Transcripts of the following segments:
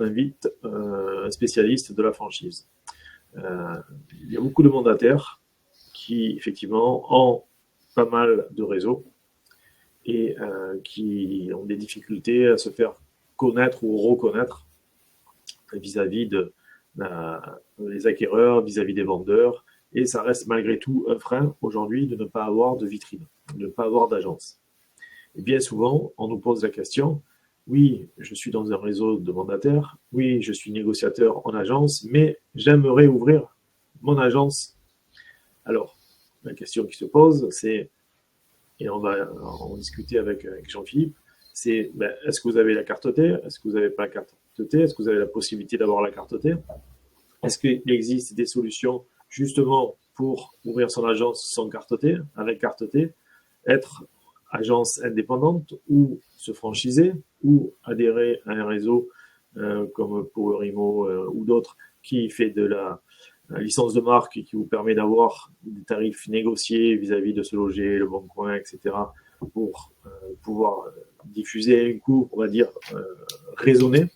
invite un spécialiste de la franchise. Il y a beaucoup de mandataires qui, effectivement, ont pas mal de réseaux et qui ont des difficultés à se faire connaître ou reconnaître vis-à-vis de les acquéreurs, vis-à-vis des vendeurs. Et ça reste malgré tout un frein aujourd'hui de ne pas avoir de vitrine, de ne pas avoir d'agence. Et bien souvent, on nous pose la question, oui, je suis dans un réseau de mandataires, oui, je suis négociateur en agence, mais j'aimerais ouvrir mon agence. Alors, la question qui se pose, c'est, et on va en discuter avec Jean-Philippe, c'est est-ce que vous avez la carte T? Est-ce que vous n'avez pas la carte T? Est-ce que vous avez la possibilité d'avoir la carte T? Est-ce qu'il existe des solutions justement pour ouvrir son agence sans carte T, avec carte T, être agence indépendante ou se franchiser ou adhérer à un réseau comme Powerimo ou d'autres qui fait de la licence de marque et qui vous permet d'avoir des tarifs négociés vis-à-vis de Se Loger, Le Bon Coin, etc. pour pouvoir diffuser un coût, on va dire, raisonné.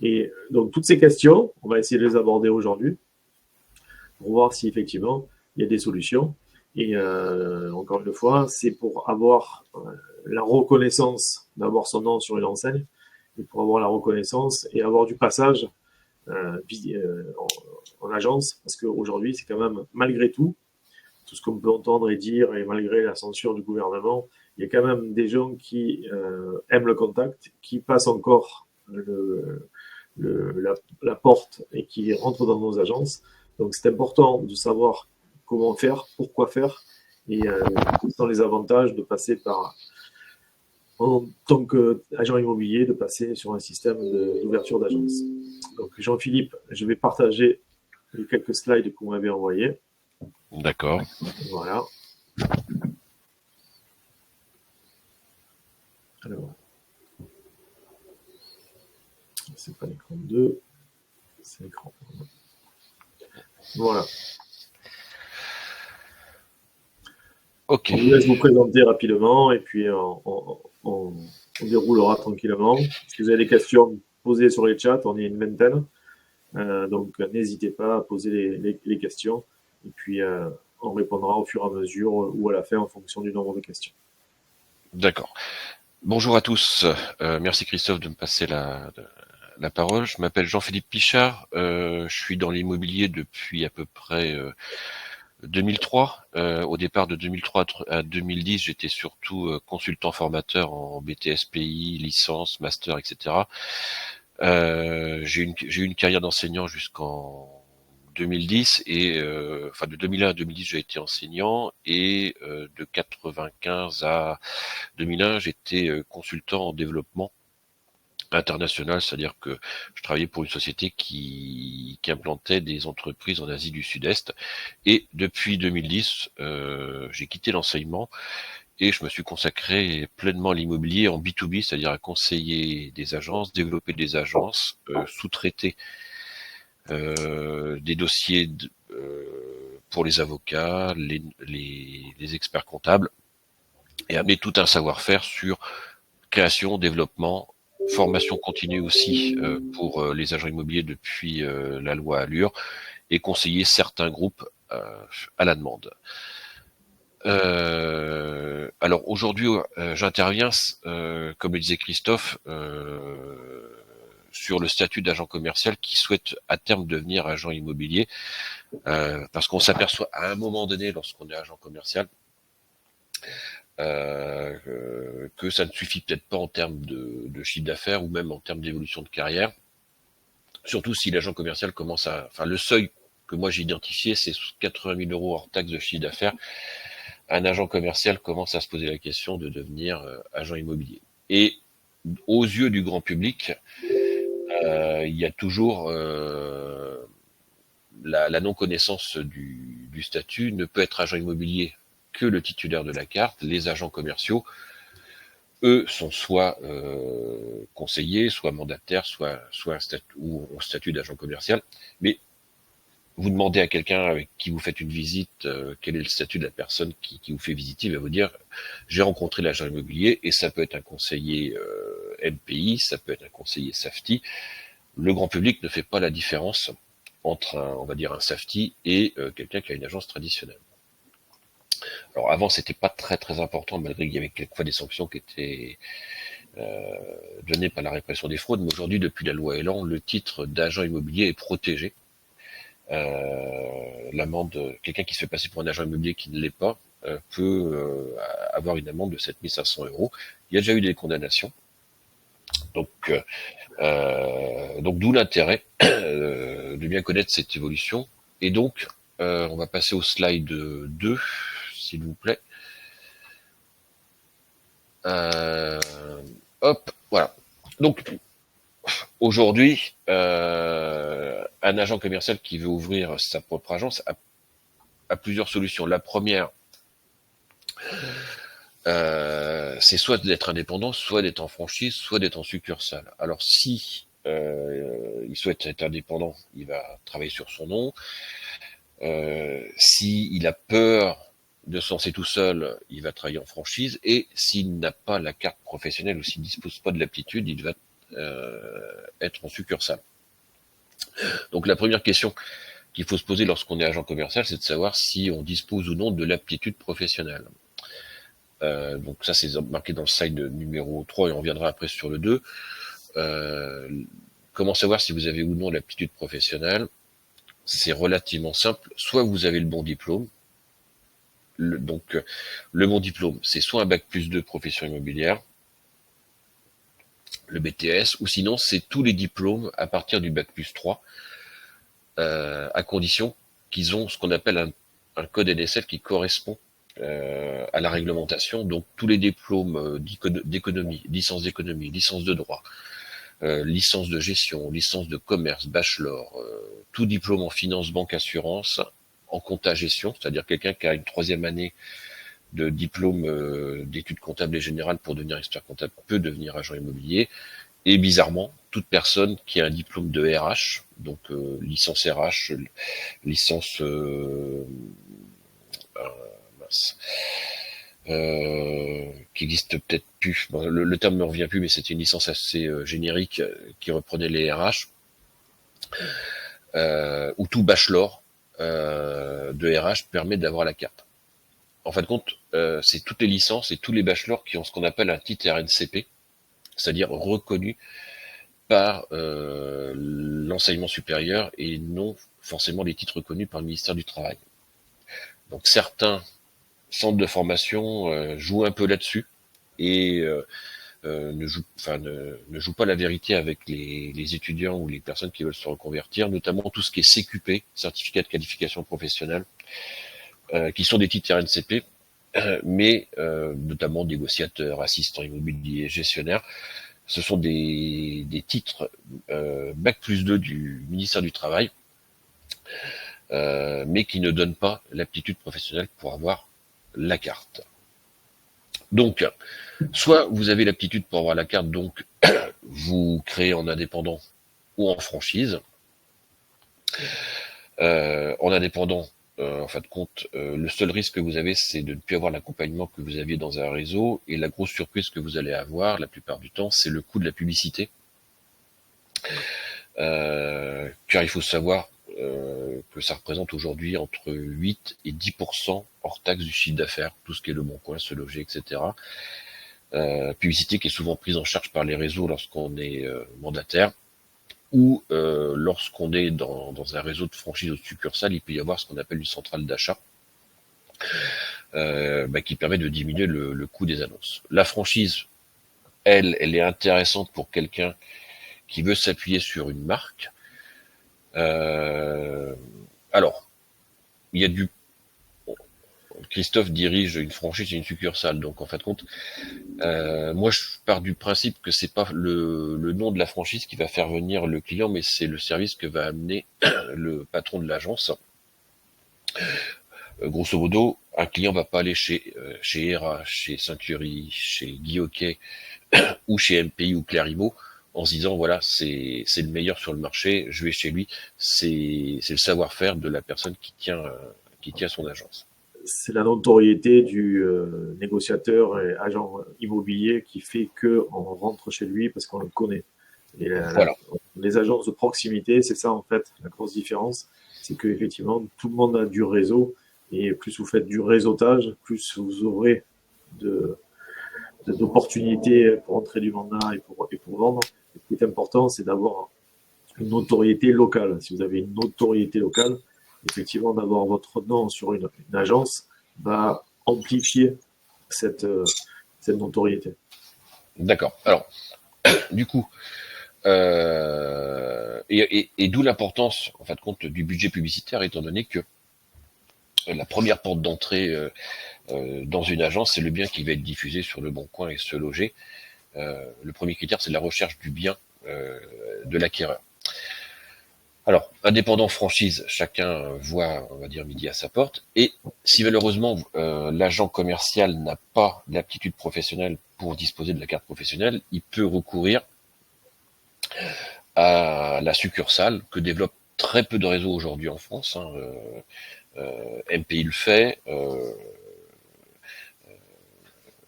Et donc, toutes ces questions, on va essayer de les aborder aujourd'hui pour voir si effectivement il y a des solutions. Et encore une fois, c'est pour avoir la reconnaissance d'avoir son nom sur une enseigne, et pour avoir la reconnaissance et avoir du passage en agence, parce qu'aujourd'hui, c'est quand même, malgré tout ce qu'on peut entendre et dire, et malgré la censure du gouvernement, il y a quand même des gens qui aiment le contact, qui passent encore la porte et qui rentrent dans nos agences. Donc c'est important de savoir comment faire, pourquoi faire, et quels sont les avantages de passer par, en tant qu'agent immobilier, de passer sur un système d'ouverture d'agence. Donc Jean-Philippe, je vais partager les quelques slides que vous m'avez envoyés. D'accord. Voilà. Alors, c'est pas l'écran 2, c'est l'écran 1. Voilà. Ok. On vous laisse vous présenter rapidement et puis on déroulera tranquillement. Si vous avez des questions, posez sur les chats, on est une vingtaine. Donc n'hésitez pas à poser les questions et puis on répondra au fur et à mesure ou à la fin en fonction du nombre de questions. D'accord. Bonjour à tous. Merci Christophe de me passer la parole. Je m'appelle Jean-Philippe Pichard. Je suis dans l'immobilier depuis à peu près 2003. Au départ de 2003 à 2010, j'étais surtout consultant formateur en BTS PI, licence, master, etc. J'ai eu une carrière d'enseignant jusqu'en 2010 et enfin de 2001 à 2010 j'ai été enseignant et de 95 à 2001 j'étais consultant en développement international, c'est-à-dire que je travaillais pour une société qui implantait des entreprises en Asie du Sud-Est et depuis 2010 j'ai quitté l'enseignement et je me suis consacré pleinement à l'immobilier en B2B, c'est-à-dire à conseiller des agences, développer des agences, sous-traiter des dossiers pour les avocats, les experts comptables, et amener tout un savoir-faire sur création, développement, formation continue aussi pour les agents immobiliers depuis la loi Allure, et conseiller certains groupes à la demande. Alors aujourd'hui, j'interviens, comme le disait Christophe, sur le statut d'agent commercial qui souhaite à terme devenir agent immobilier, parce qu'on s'aperçoit à un moment donné, lorsqu'on est agent commercial, que ça ne suffit peut-être pas en termes de chiffre d'affaires ou même en termes d'évolution de carrière, surtout si l'agent commercial commence à... Enfin, le seuil que moi j'ai identifié, c'est 80 000 euros hors taxe de chiffre d'affaires. Un agent commercial commence à se poser la question de devenir agent immobilier. Et aux yeux du grand public, il y a toujours la non-connaissance du statut. Ne peut être agent immobilier que le titulaire de la carte. Les agents commerciaux, eux, sont soit conseillers, soit mandataires, soit un statut d'agent commercial. Mais vous demandez à quelqu'un avec qui vous faites une visite quel est le statut de la personne qui vous fait visiter, il va vous dire j'ai rencontré l'agent immobilier, et ça peut être un conseiller MPI, ça peut être un conseiller SAFTI, Le grand public ne fait pas la différence entre on va dire un safety et quelqu'un qui a une agence traditionnelle. Alors avant, c'était pas très très important, malgré qu'il y avait quelquefois des sanctions qui étaient données par la répression des fraudes. Mais aujourd'hui, depuis la loi Elan, le titre d'agent immobilier est protégé. L'amende, quelqu'un qui se fait passer pour un agent immobilier qui ne l'est pas, peut avoir une amende de 7 500 euros. Il y a déjà eu des condamnations. Donc d'où l'intérêt de bien connaître cette évolution. Et donc, on va passer au slide 2, s'il vous plaît. Hop, voilà. Donc, aujourd'hui, un agent commercial qui veut ouvrir sa propre agence a plusieurs solutions. La première, c'est soit d'être indépendant, soit d'être en franchise, soit d'être en succursale. Alors si il souhaite être indépendant, il va travailler sur son nom. S'il a peur de se lancer tout seul, il va travailler en franchise. Et s'il n'a pas la carte professionnelle ou s'il ne dispose pas de l'aptitude, il va être en succursale. Donc la première question qu'il faut se poser lorsqu'on est agent commercial, c'est de savoir si on dispose ou non de l'aptitude professionnelle. Donc ça, c'est marqué dans le slide numéro 3 et on reviendra après sur le 2. Comment savoir si vous avez ou non l'aptitude professionnelle? C'est relativement simple. Soit vous avez le bon diplôme. Le bon diplôme, c'est soit un bac+2 profession immobilière, le BTS, ou sinon c'est tous les diplômes à partir du bac+3, à condition qu'ils ont ce qu'on appelle un code NSF qui correspond à la réglementation. Donc tous les diplômes d'économie, licence d'économie, licence de droit, licence de gestion, licence de commerce, bachelor, tout diplôme en finance, banque, assurance, en compta gestion, c'est-à-dire quelqu'un qui a une 3e année de diplôme d'études comptables et générales pour devenir expert comptable peut devenir agent immobilier. Et bizarrement, toute personne qui a un diplôme de RH, donc licence RH, licence mince, qui existe peut-être plus. Bon, le terme ne me revient plus, mais c'était une licence assez générique qui reprenait les RH, ou tout bachelor de RH permet d'avoir la carte. En fin de compte, c'est toutes les licences et tous les bachelors qui ont ce qu'on appelle un titre RNCP, c'est-à-dire reconnu par l'enseignement supérieur et non forcément les titres reconnus par le ministère du Travail. Donc certains centres de formation jouent un peu là-dessus et ne jouent pas la vérité avec les étudiants ou les personnes qui veulent se reconvertir, notamment tout ce qui est CQP, certificat de qualification professionnelle, qui sont des titres RNCP, mais notamment négociateurs, assistants immobiliers, gestionnaires. Ce sont des titres bac+2 du ministère du Travail, mais qui ne donnent pas l'aptitude professionnelle pour avoir la carte. Donc, soit vous avez l'aptitude pour avoir la carte, donc vous créez en indépendant ou en franchise. En indépendant, en fin de compte, le seul risque que vous avez, c'est de ne plus avoir l'accompagnement que vous aviez dans un réseau. Et la grosse surprise que vous allez avoir, la plupart du temps, c'est le coût de la publicité. Car il faut savoir que ça représente aujourd'hui entre 8 et 10% hors taxe du chiffre d'affaires, tout ce qui est le bon coin, se loger, etc. Publicité qui est souvent prise en charge par les réseaux lorsqu'on est mandataire, ou lorsqu'on est dans un réseau de franchise ou de succursale, il peut y avoir ce qu'on appelle une centrale d'achat, qui permet de diminuer le coût des annonces. La franchise, elle est intéressante pour quelqu'un qui veut s'appuyer sur une marque. Alors, il y a Christophe dirige une franchise et une succursale, donc en fin de compte, moi je pars du principe que c'est pas le nom de la franchise qui va faire venir le client, mais c'est le service que va amener le patron de l'agence. Grosso modo, un client va pas aller chez RH, chez Saint-Curie, chez Guy Hockey ou chez MPI ou Clérimo en se disant voilà, c'est le meilleur sur le marché, je vais chez lui. C'est le savoir-faire de la personne qui tient son agence. C'est la notoriété du négociateur et agent immobilier qui fait qu'on rentre chez lui parce qu'on le connaît. Et Voilà. les agences de proximité, c'est ça en fait la grosse différence, c'est que effectivement tout le monde a du réseau et plus vous faites du réseautage, plus vous aurez de d'opportunités pour entrer du mandat et pour vendre. Et ce qui est important, c'est d'avoir une notoriété locale. Si vous avez une notoriété locale, effectivement, d'avoir votre nom sur une agence va amplifier cette, cette notoriété. D'accord. Alors, du coup, et d'où l'importance, en fin de compte, du budget publicitaire, étant donné que la première porte d'entrée dans une agence, c'est le bien qui va être diffusé sur le bon coin et se loger. Le premier critère, c'est la recherche du bien de l'acquéreur. Alors, indépendant, franchise, chacun voit, on va dire, midi à sa porte. Et si malheureusement l'agent commercial n'a pas l'aptitude professionnelle pour disposer de la carte professionnelle, il peut recourir à la succursale que développent très peu de réseaux aujourd'hui en France. MPI le fait,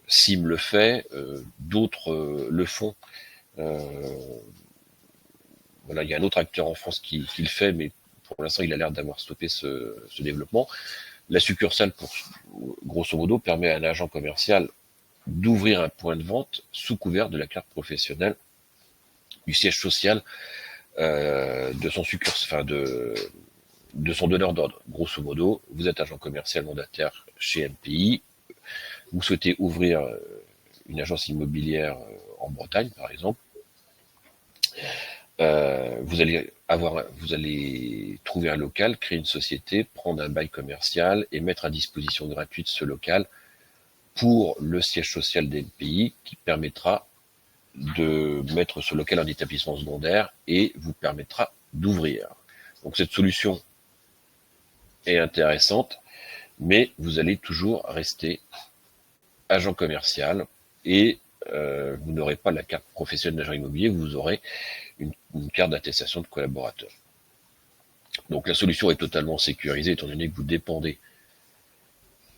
SIM le fait, d'autres le font. Voilà, il y a un autre acteur en France qui le fait, mais pour l'instant, il a l'air d'avoir stoppé ce développement. La succursale, grosso modo, permet à un agent commercial d'ouvrir un point de vente sous couvert de la carte professionnelle du siège social de son de son donneur d'ordre. Grosso modo, vous êtes agent commercial mandataire chez MPI, vous souhaitez ouvrir une agence immobilière en Bretagne, par exemple. Vous allez trouver un local, créer une société, prendre un bail commercial et mettre à disposition gratuite ce local pour le siège social des pays qui permettra de mettre ce local en établissement secondaire et vous permettra d'ouvrir. Donc cette solution est intéressante, mais vous allez toujours rester agent commercial et vous n'aurez pas la carte professionnelle d'agent immobilier, vous aurez une carte d'attestation de collaborateur. Donc la solution est totalement sécurisée étant donné que vous dépendez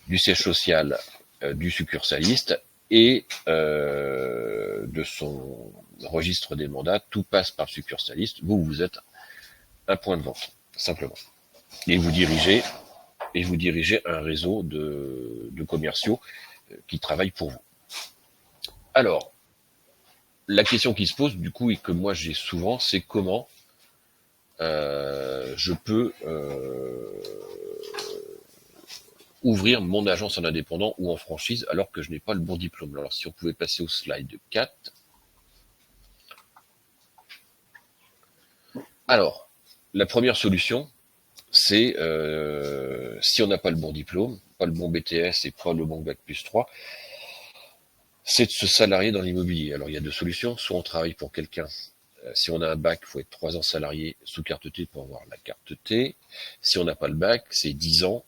du siège social du succursaliste et de son registre des mandats. Tout passe par le succursaliste. Vous êtes un point de vente, simplement. Et vous dirigez un réseau de commerciaux qui travaillent pour vous. Alors, la question qui se pose, du coup, et que moi j'ai souvent, c'est comment je peux ouvrir mon agence en indépendant ou en franchise alors que je n'ai pas le bon diplôme. Alors, si on pouvait passer au slide 4. Alors, la première solution, c'est si on n'a pas le bon diplôme, pas le bon BTS et pas le bon Bac+3, c'est de se salarier dans l'immobilier. Alors, il y a deux solutions. Soit on travaille pour quelqu'un. Si on a un bac, il faut être 3 ans salarié sous carte T pour avoir la carte T. Si on n'a pas le bac, c'est 10 ans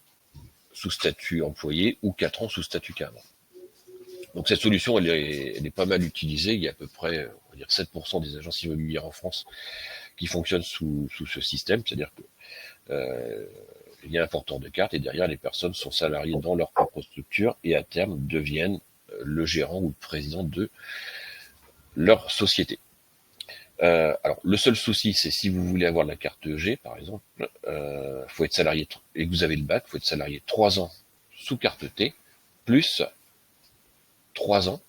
sous statut employé ou 4 ans sous statut cadre. Donc cette solution, elle est pas mal utilisée. Il y a à peu près, on va dire 7% des agences immobilières en France qui fonctionnent sous ce système. C'est-à-dire que il y a un porteur de carte et derrière, les personnes sont salariées dans leur propre structure et à terme deviennent le gérant ou le président de leur société. Alors, le seul souci, c'est si vous voulez avoir la carte G, par exemple, faut être salarié, et que vous avez le bac, faut être salarié 3 ans sous carte T, plus 3 ans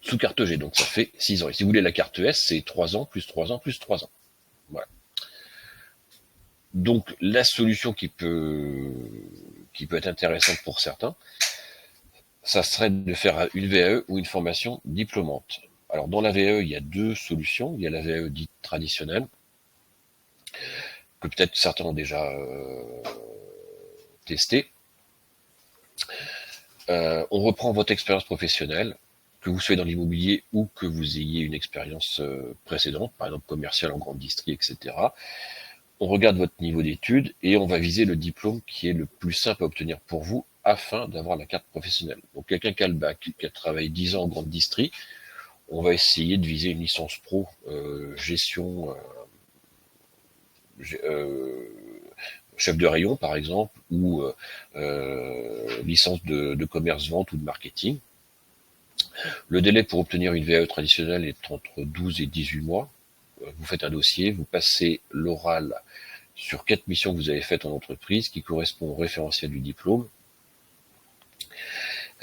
sous carte G. Donc, ça fait 6 ans. Et si vous voulez la carte S, c'est 3 ans, plus 3 ans, plus 3 ans. Voilà. Donc, la solution qui peut être intéressante pour certains, ça serait de faire une VAE ou une formation diplômante. Alors, dans la VAE, il y a deux solutions. Il y a la VAE dite traditionnelle, que peut-être certains ont déjà testé. On reprend votre expérience professionnelle, que vous soyez dans l'immobilier ou que vous ayez une expérience précédente, par exemple commerciale en grande distrie, etc. On regarde votre niveau d'études et on va viser le diplôme qui est le plus simple à obtenir pour vous afin d'avoir la carte professionnelle. Donc quelqu'un qui a le bac, qui a travaillé 10 ans en grande distrie, on va essayer de viser une licence pro gestion chef de rayon par exemple, ou licence de commerce vente ou de marketing. Le délai pour obtenir une VAE traditionnelle est entre 12 et 18 mois. Vous faites un dossier, vous passez l'oral sur 4 missions que vous avez faites en entreprise qui correspondent au référentiel du diplôme.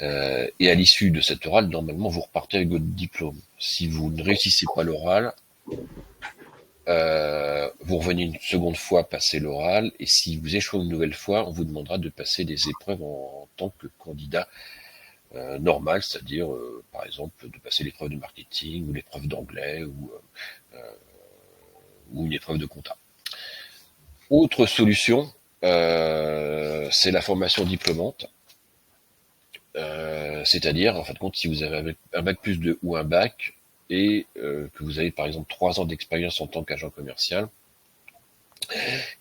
Et à l'issue de cet oral, normalement, vous repartez avec votre diplôme. Si vous ne réussissez pas l'oral, vous revenez une seconde fois passer l'oral, et si vous échouez une nouvelle fois, on vous demandera de passer des épreuves en tant que candidat normal, c'est-à-dire, par exemple, de passer l'épreuve de marketing, ou l'épreuve d'anglais, ou une épreuve de compta. Autre solution, c'est la formation diplômante. C'est-à-dire, en fin de compte, si vous avez un bac plus 2 ou un bac, et que vous avez par exemple 3 ans d'expérience en tant qu'agent commercial,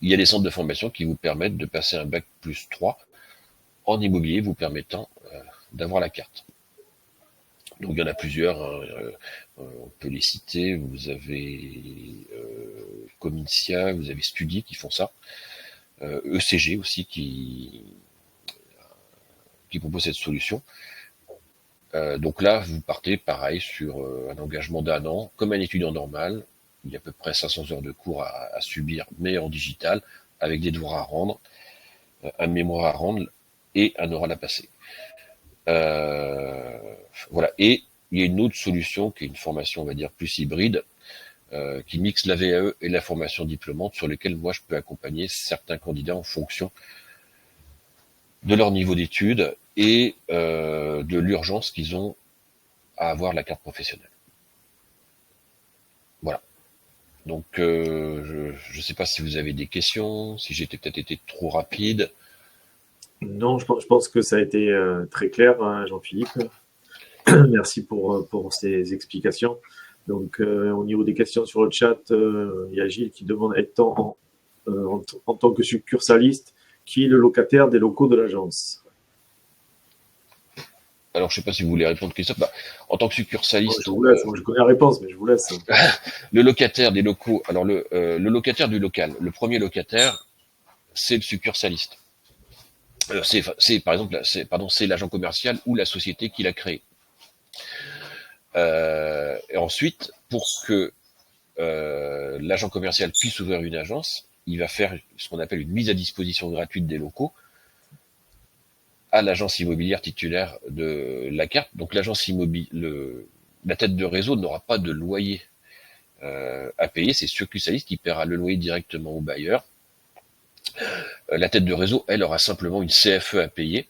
il y a des centres de formation qui vous permettent de passer un bac plus 3 en immobilier, vous permettant d'avoir la carte. Donc il y en a plusieurs, hein, on peut les citer, vous avez Comincia, vous avez Studi qui font ça, ECG aussi qui propose cette solution. Donc là, vous partez pareil sur un engagement d'1 an, comme un étudiant normal. Il y a à peu près 500 heures de cours à subir, mais en digital, avec des devoirs à rendre, un mémoire à rendre et un oral à passer. Voilà. Et il y a une autre solution qui est une formation, on va dire, plus hybride, qui mixe la VAE et la formation diplômante, sur lesquelles moi je peux accompagner certains candidats en fonction de leur niveau d'études et de l'urgence qu'ils ont à avoir la carte professionnelle. Voilà. Donc je ne sais pas si vous avez des questions, si j'ai peut-être été trop rapide. Non, je pense que ça a été très clair, hein, Jean-Philippe. Merci pour ces explications. Donc, au niveau des questions sur le chat, il y a Gilles qui demande, étant en tant que succursaliste, qui est le locataire des locaux de l'agence? Alors, je ne sais pas si vous voulez répondre, Christophe. En tant que succursaliste, je vous laisse. Moi, je connais la réponse, mais je vous laisse. Le locataire des locaux. Alors, le locataire du local. Le premier locataire, c'est le succursaliste. C'est par exemple, c'est l'agent commercial ou la société qui l'a créé. Et ensuite, pour que l'agent commercial puisse ouvrir une agence, il va faire ce qu'on appelle une mise à disposition gratuite des locaux à l'agence immobilière titulaire de la carte. Donc l'agence immobilière, la tête de réseau n'aura pas de loyer à payer, c'est succursaliste qui paiera le loyer directement au bailleur. La tête de réseau, elle, aura simplement une CFE à payer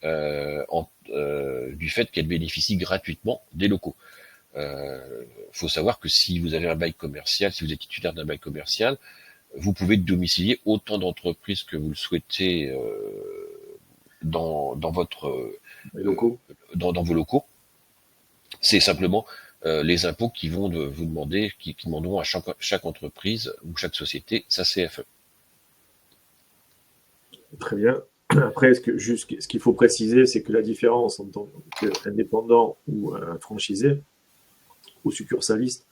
du fait qu'elle bénéficie gratuitement des locaux. Faut savoir que si vous avez un bail commercial, si vous êtes titulaire d'un bail commercial, vous pouvez domicilier autant d'entreprises que vous le souhaitez dans votre dans vos locaux. C'est simplement les impôts qui vont vous demander, qui demanderont à chaque entreprise ou chaque société sa CFE. Très bien. Après, ce qu'il faut préciser, c'est que la différence en tant qu'indépendant ou franchisé ou succursaliste,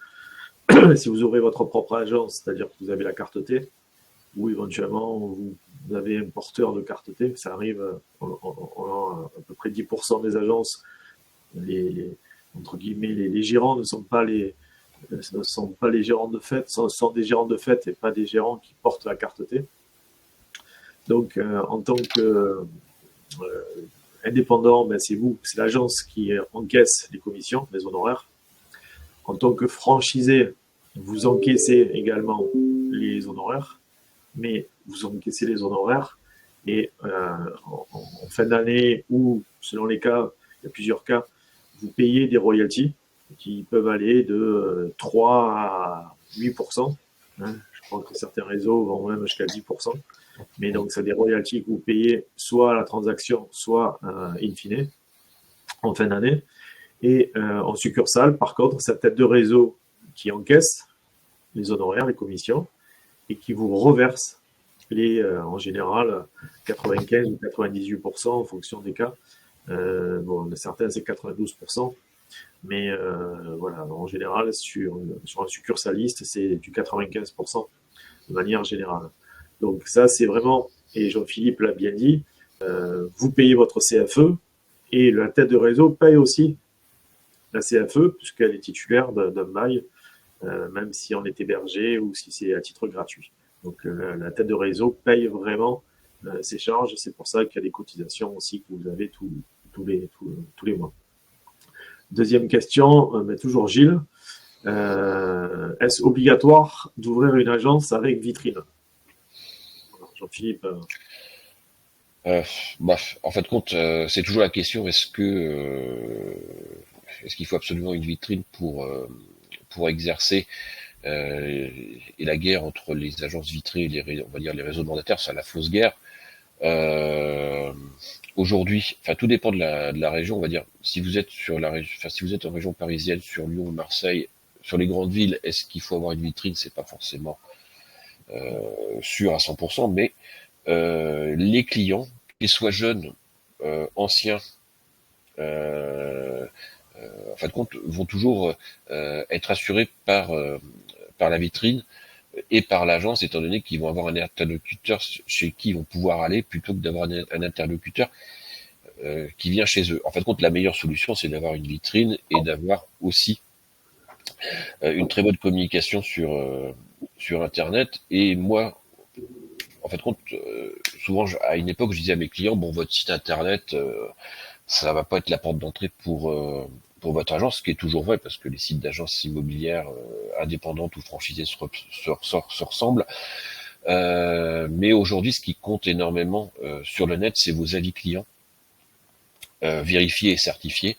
si vous ouvrez votre propre agence, c'est-à-dire que vous avez la carte T, ou éventuellement vous avez un porteur de carte T, ça arrive, on a à peu près 10% des agences, entre guillemets, les gérants ne sont pas les gérants de fête, sont des gérants de fête et pas des gérants qui portent la carte T. Donc, en tant que indépendant, ben c'est l'agence qui encaisse les commissions, les honoraires. En tant que franchisé, vous encaissez également les honoraires, mais vous encaissez les honoraires et en fin d'année ou selon les cas, il y a plusieurs cas, vous payez des royalties qui peuvent aller de 3 à 8%. Hein. Je crois que certains réseaux vont même jusqu'à 10%. Mais donc, c'est des royalties que vous payez soit à la transaction, soit in fine, en fin d'année. Et en succursale, par contre, c'est la tête de réseau qui encaisse les honoraires, les commissions, et qui vous reverse en général, 95 ou 98% en fonction des cas. Bon, certains, c'est 92%. Mais voilà, en général, sur un succursaliste, c'est du 95% de manière générale. Donc ça, c'est vraiment, et Jean-Philippe l'a bien dit, vous payez votre CFE et la tête de réseau paye aussi la CFE, puisqu'elle est titulaire d'un bail, même si on est hébergé ou si c'est à titre gratuit. Donc la tête de réseau paye vraiment ses charges. C'est pour ça qu'il y a des cotisations aussi que vous avez tous les mois. Deuxième question, mais toujours Gilles. Est-ce obligatoire d'ouvrir une agence avec vitrine? Jean-Philippe. Bah, en fait, compte, c'est toujours la question est-ce qu'il faut absolument une vitrine pour exercer et la guerre entre les agences vitrées et on va dire les réseaux de mandataires, c'est la fausse guerre. Aujourd'hui, enfin tout dépend de la région, on va dire. Si vous êtes sur la région, enfin si vous êtes en région parisienne, sur Lyon, Marseille, sur les grandes villes, est-ce qu'il faut avoir une vitrine? C'est pas forcément sûr à 100%, mais les clients, qu'ils soient jeunes, anciens, en fin de compte, vont toujours être assurés par la vitrine et par l'agence, étant donné qu'ils vont avoir un interlocuteur chez qui ils vont pouvoir aller, plutôt que d'avoir un interlocuteur qui vient chez eux. En fin de compte, la meilleure solution, c'est d'avoir une vitrine et d'avoir aussi une très bonne communication sur Internet. Et moi, en fin de compte, souvent, à une époque, je disais à mes clients, bon, votre site Internet, ça va pas être la porte d'entrée pour votre agence, ce qui est toujours vrai, parce que les sites d'agences immobilières indépendantes ou franchisées se ressemblent. Mais aujourd'hui, ce qui compte énormément sur le net, c'est vos avis clients, vérifiés et certifiés,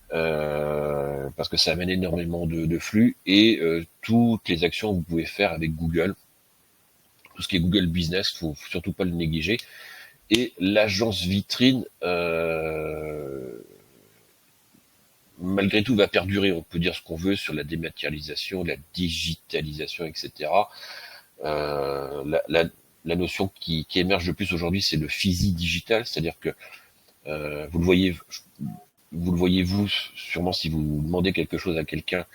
parce que ça amène énormément de flux, et toutes les actions que vous pouvez faire avec Google, tout ce qui est Google Business, faut surtout pas le négliger. Et l'agence vitrine, malgré tout, va perdurer. On peut dire ce qu'on veut sur la dématérialisation, la digitalisation, etc. La notion qui émerge le plus aujourd'hui, c'est le physique digital, c'est-à-dire que vous le voyez vous, sûrement si vous demandez quelque chose à quelqu'un,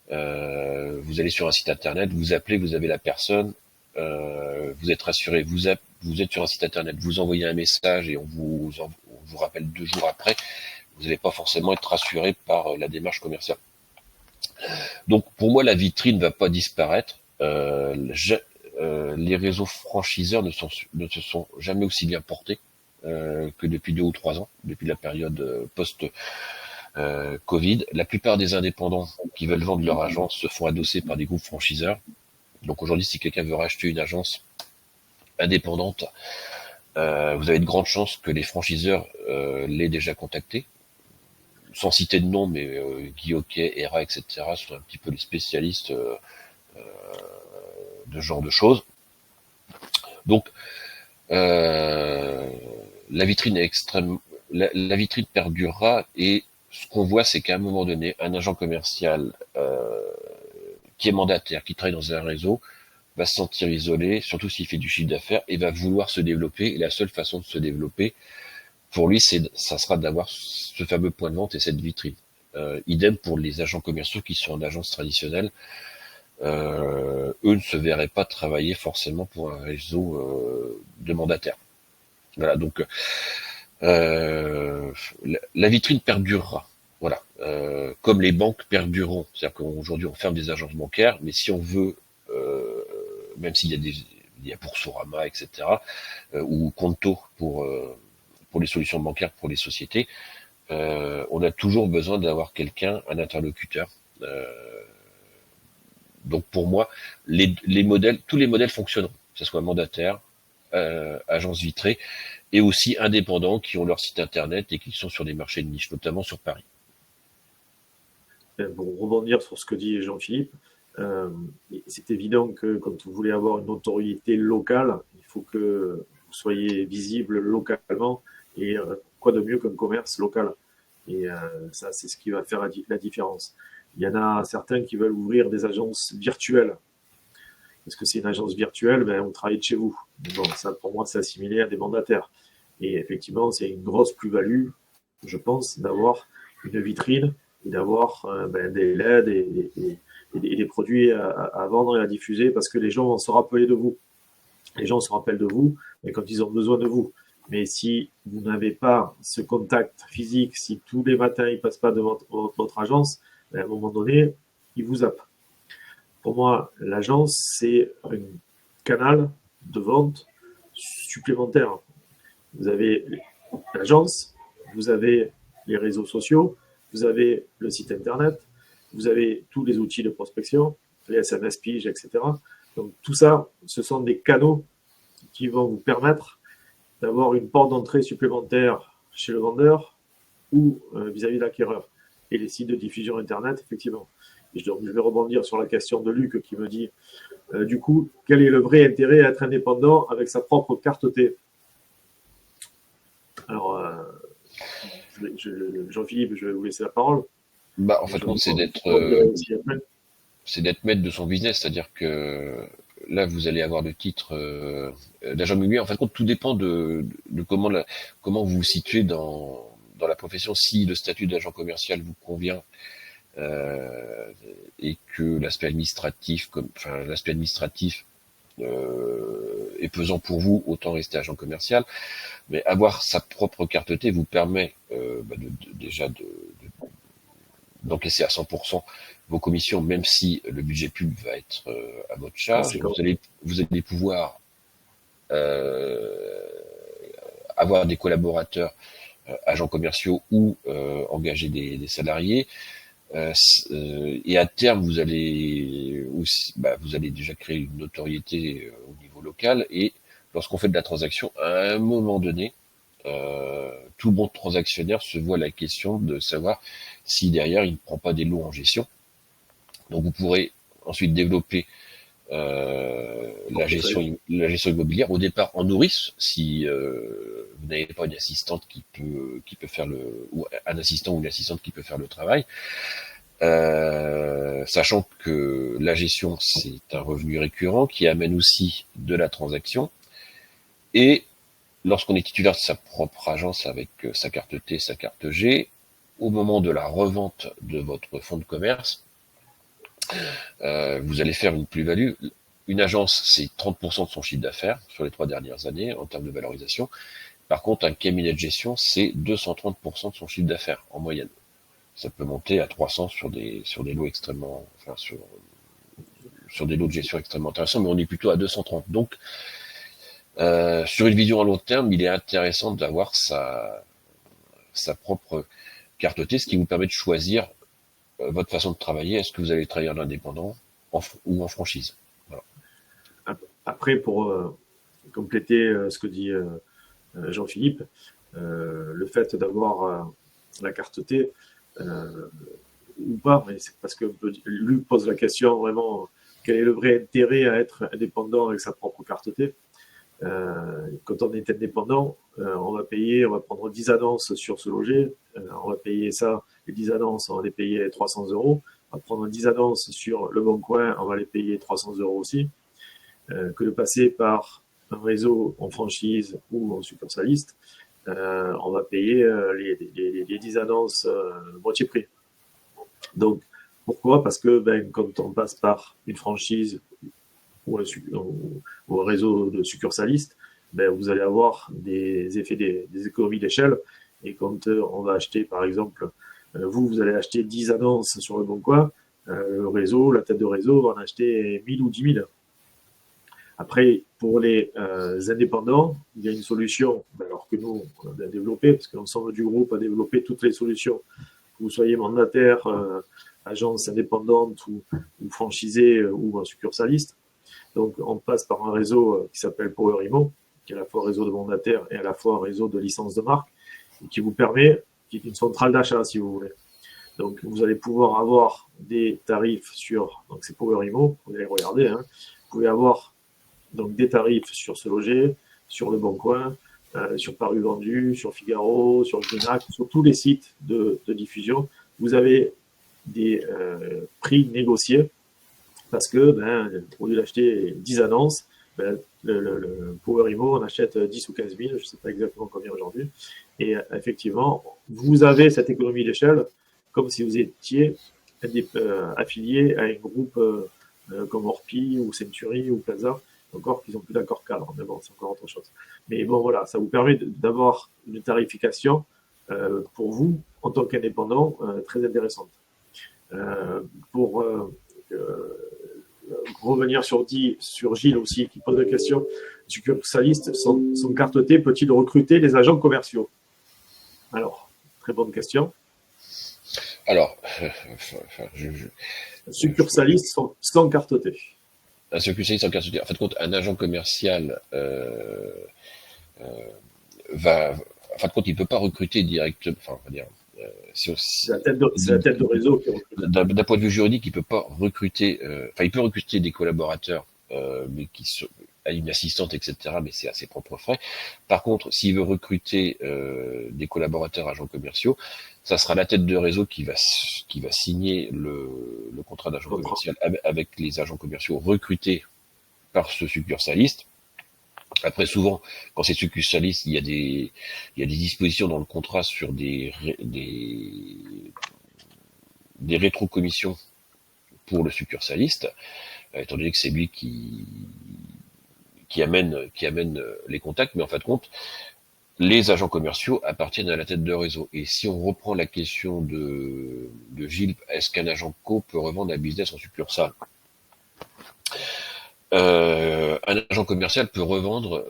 vous allez sur un site internet, vous appelez, vous avez la personne, vous êtes rassuré, vous êtes sur un site internet, vous envoyez un message et on vous rappelle 2 jours après, vous n'allez pas forcément être rassuré par la démarche commerciale. Donc pour moi, la vitrine ne va pas disparaître. Les réseaux franchiseurs ne se sont jamais aussi bien portés que depuis 2 ou 3 ans, depuis la période post-Covid. La plupart des indépendants qui veulent vendre leur agence se font adosser par des groupes franchiseurs. Donc aujourd'hui, si quelqu'un veut racheter une agence indépendante, vous avez de grandes chances que les franchiseurs l'aient déjà contacté, sans citer de nom, mais Guy Hockey, ERA, etc. sont un petit peu les spécialistes de ce genre de choses. Donc, la vitrine est extrêmement, la vitrine perdurera, et ce qu'on voit, c'est qu'à un moment donné, un agent commercial qui est mandataire, qui travaille dans un réseau, va se sentir isolé, surtout s'il fait du chiffre d'affaires, et va vouloir se développer. Et la seule façon de se développer, pour lui, ça sera d'avoir ce fameux point de vente et cette vitrine. Idem pour les agents commerciaux qui sont en agence traditionnelle. Eux ne se verraient pas travailler forcément pour un réseau de mandataires. Voilà, donc la vitrine perdurera. Voilà, comme les banques perdureront. C'est-à-dire qu'aujourd'hui on ferme des agences bancaires, mais si on veut, même s'il y a il y a Boursorama, etc., ou Conto pour les solutions bancaires pour les sociétés, on a toujours besoin d'avoir quelqu'un, un interlocuteur. Donc pour moi, les modèles, tous les modèles fonctionneront, que ce soit mandataire, agence vitrée, et aussi indépendants qui ont leur site internet et qui sont sur des marchés de niche, notamment sur Paris. Pour rebondir sur ce que dit Jean-Philippe, c'est évident que quand vous voulez avoir une notoriété locale, il faut que vous soyez visible localement, et quoi de mieux qu'un commerce local. Et ça, c'est ce qui va faire la différence. Il y en a certains qui veulent ouvrir des agences virtuelles. Est-ce que c'est une agence virtuelle? Ben, on travaille de chez vous. Mais bon, ça, pour moi, c'est assimilé à des mandataires. Et effectivement, c'est une grosse plus-value, je pense, d'avoir une vitrine et d'avoir des LED et des produits à vendre et à diffuser, parce que les gens vont se rappeler de vous. Les gens se rappellent de vous, mais quand ils ont besoin de vous. Mais si vous n'avez pas ce contact physique, si tous les matins ils passent pas devant votre agence, ben, à un moment donné, ils vous zappent. Pour moi, l'agence, c'est un canal de vente supplémentaire. Vous avez l'agence, vous avez les réseaux sociaux, vous avez le site internet, vous avez tous les outils de prospection, les SMS Pige, etc. Donc tout ça, ce sont des canaux qui vont vous permettre d'avoir une porte d'entrée supplémentaire chez le vendeur ou vis-à-vis de l'acquéreur. Et les sites de diffusion internet, effectivement. Et donc, je vais rebondir sur la question de Luc qui me dit, du coup, quel est le vrai intérêt à être indépendant avec sa propre carte T? Alors, Jean-Philippe, je vais vous laisser la parole. Bah, en fait, c'est d'être maître de son business, c'est-à-dire que là, vous allez avoir le titre d'agent immobilier. En fait, tout dépend de comment vous vous situez dans la profession. Si le statut d'agent commercial vous convient et que l'aspect administratif, est pesant pour vous, autant rester agent commercial. Mais avoir sa propre carte T vous permet déjà d'encaisser à 100% vos commissions, même si le budget pub va être à votre charge. Vous allez pouvoir avoir des collaborateurs agents commerciaux ou engager des salariés. Et à terme, vous allez déjà créer une notoriété au niveau local. Et lorsqu'on fait de la transaction, à un moment donné, tout bon transactionnaire se voit la question de savoir si derrière il ne prend pas des lots en gestion. Donc vous pourrez ensuite développer la gestion immobilière au départ en nourrice, si vous n'avez pas une assistante qui peut faire ou un assistant ou une assistante qui peut faire le travail. Sachant que la gestion, c'est un revenu récurrent qui amène aussi de la transaction. Et lorsqu'on est titulaire de sa propre agence avec sa carte T, sa carte G, au moment de la revente de votre fonds de commerce, vous allez faire une plus-value. Une agence, c'est 30% de son chiffre d'affaires sur les 3 dernières années en termes de valorisation. Par contre, un cabinet de gestion, c'est 230% de son chiffre d'affaires en moyenne. Ça peut monter à 300 sur des lots extrêmement, sur des lots de gestion extrêmement intéressants, mais on est plutôt à 230. Donc, sur une vision à long terme, il est intéressant d'avoir sa propre carte T, ce qui vous permet de choisir votre façon de travailler. Est-ce que vous allez travailler en indépendant ou en franchise? Voilà. Après, pour compléter ce que dit Jean-Philippe, le fait d'avoir la carte T, ou pas, mais c'est parce que Luc pose la question vraiment, quel est le vrai intérêt à être indépendant avec sa propre carte T? Quand on est indépendant, on va prendre 10 annonces sur se loger, on va payer ça, les 10 annonces, on va les payer 300 €. On va prendre 10 annonces sur Le Bon Coin, on va les payer 300 € aussi. Que de passer par un réseau en franchise ou en succursaliste, on va payer les 10 annonces moitié prix. Donc, pourquoi? Parce que quand on passe par une franchise ou un réseau de succursalistes, vous allez avoir des effets, des économies d'échelle. Et quand on va acheter, par exemple, vous allez acheter 10 annonces sur Le Bon Coin, le réseau, la tête de réseau va en acheter 1000 ou 10 000. Après, pour les indépendants, il y a une solution, alors que nous, on a bien développé, parce que l'ensemble du groupe a développé toutes les solutions. Que vous soyez mandataire, agence indépendante ou franchisé ou succursaliste. Donc, on passe par un réseau qui s'appelle Power Immo, qui est à la fois un réseau de mandataires et à la fois un réseau de licence de marque, et qui vous permet, qui est une centrale d'achat, si vous voulez. Donc, vous allez pouvoir avoir des tarifs sur, donc c'est Power Immo, vous allez regarder, hein, vous pouvez avoir donc des tarifs sur Se Loger, sur Le Bon Coin, sur Paru Vendu, sur Figaro, sur Greenhack, sur tous les sites de diffusion. Vous avez des prix négociés parce que, au lieu d'acheter 10 annonces, le Power Immo en achète 10 ou 15 000, je ne sais pas exactement combien aujourd'hui. Et effectivement, vous avez cette économie d'échelle comme si vous étiez affilié à un groupe comme Orpi ou Century ou Plaza encore qu'ils n'ont plus d'accord cadre, mais bon, c'est encore autre chose. Mais bon, voilà, ça vous permet d'avoir une tarification pour vous, en tant qu'indépendant, très intéressante. Pour revenir sur Gilles aussi, qui pose la question, succursaliste, son carte T peut-il recruter les agents commerciaux? Alors, très bonne question. Alors, succursaliste sans carte T. Un succursaliste sans carte T. En fait, compte, un agent commercial va, en fin de compte, il peut pas recruter directement. Enfin, on va dire. C'est la tête de réseau qui recrute. D'un point de vue juridique, il peut pas recruter. Enfin, il peut recruter des collaborateurs, mais qui sont à une assistante, etc. Mais c'est à ses propres frais. Par contre, s'il veut recruter des collaborateurs agents commerciaux, ça sera la tête de réseau qui va signer le contrat d'agent commercial avec les agents commerciaux recrutés par ce succursaliste. Après, souvent, quand c'est succursaliste, il y a des dispositions dans le contrat sur des rétrocommissions pour le succursaliste, étant donné que c'est lui qui amène les contacts, mais en fin de compte, les agents commerciaux appartiennent à la tête de réseau. Et si on reprend la question de Gilles, est-ce qu'un agent co peut revendre un business en succursale? Un agent commercial peut revendre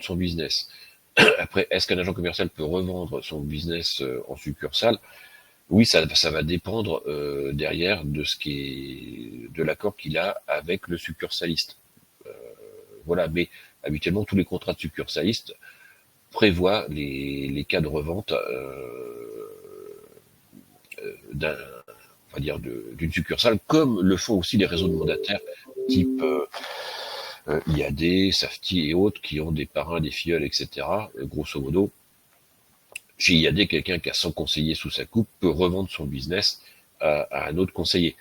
son business. Après, est-ce qu'un agent commercial peut revendre son business en succursale? Oui, ça va dépendre derrière de l'accord qu'il a avec le succursaliste. Voilà, mais habituellement tous les contrats de succursaliste prévoient les cas de revente d'une succursale, comme le font aussi les réseaux de mandataires type IAD, Safety et autres, qui ont des parrains, des filleuls, etc. Grosso modo, chez IAD, quelqu'un qui a 100 conseillers sous sa coupe peut revendre son business à un autre conseiller.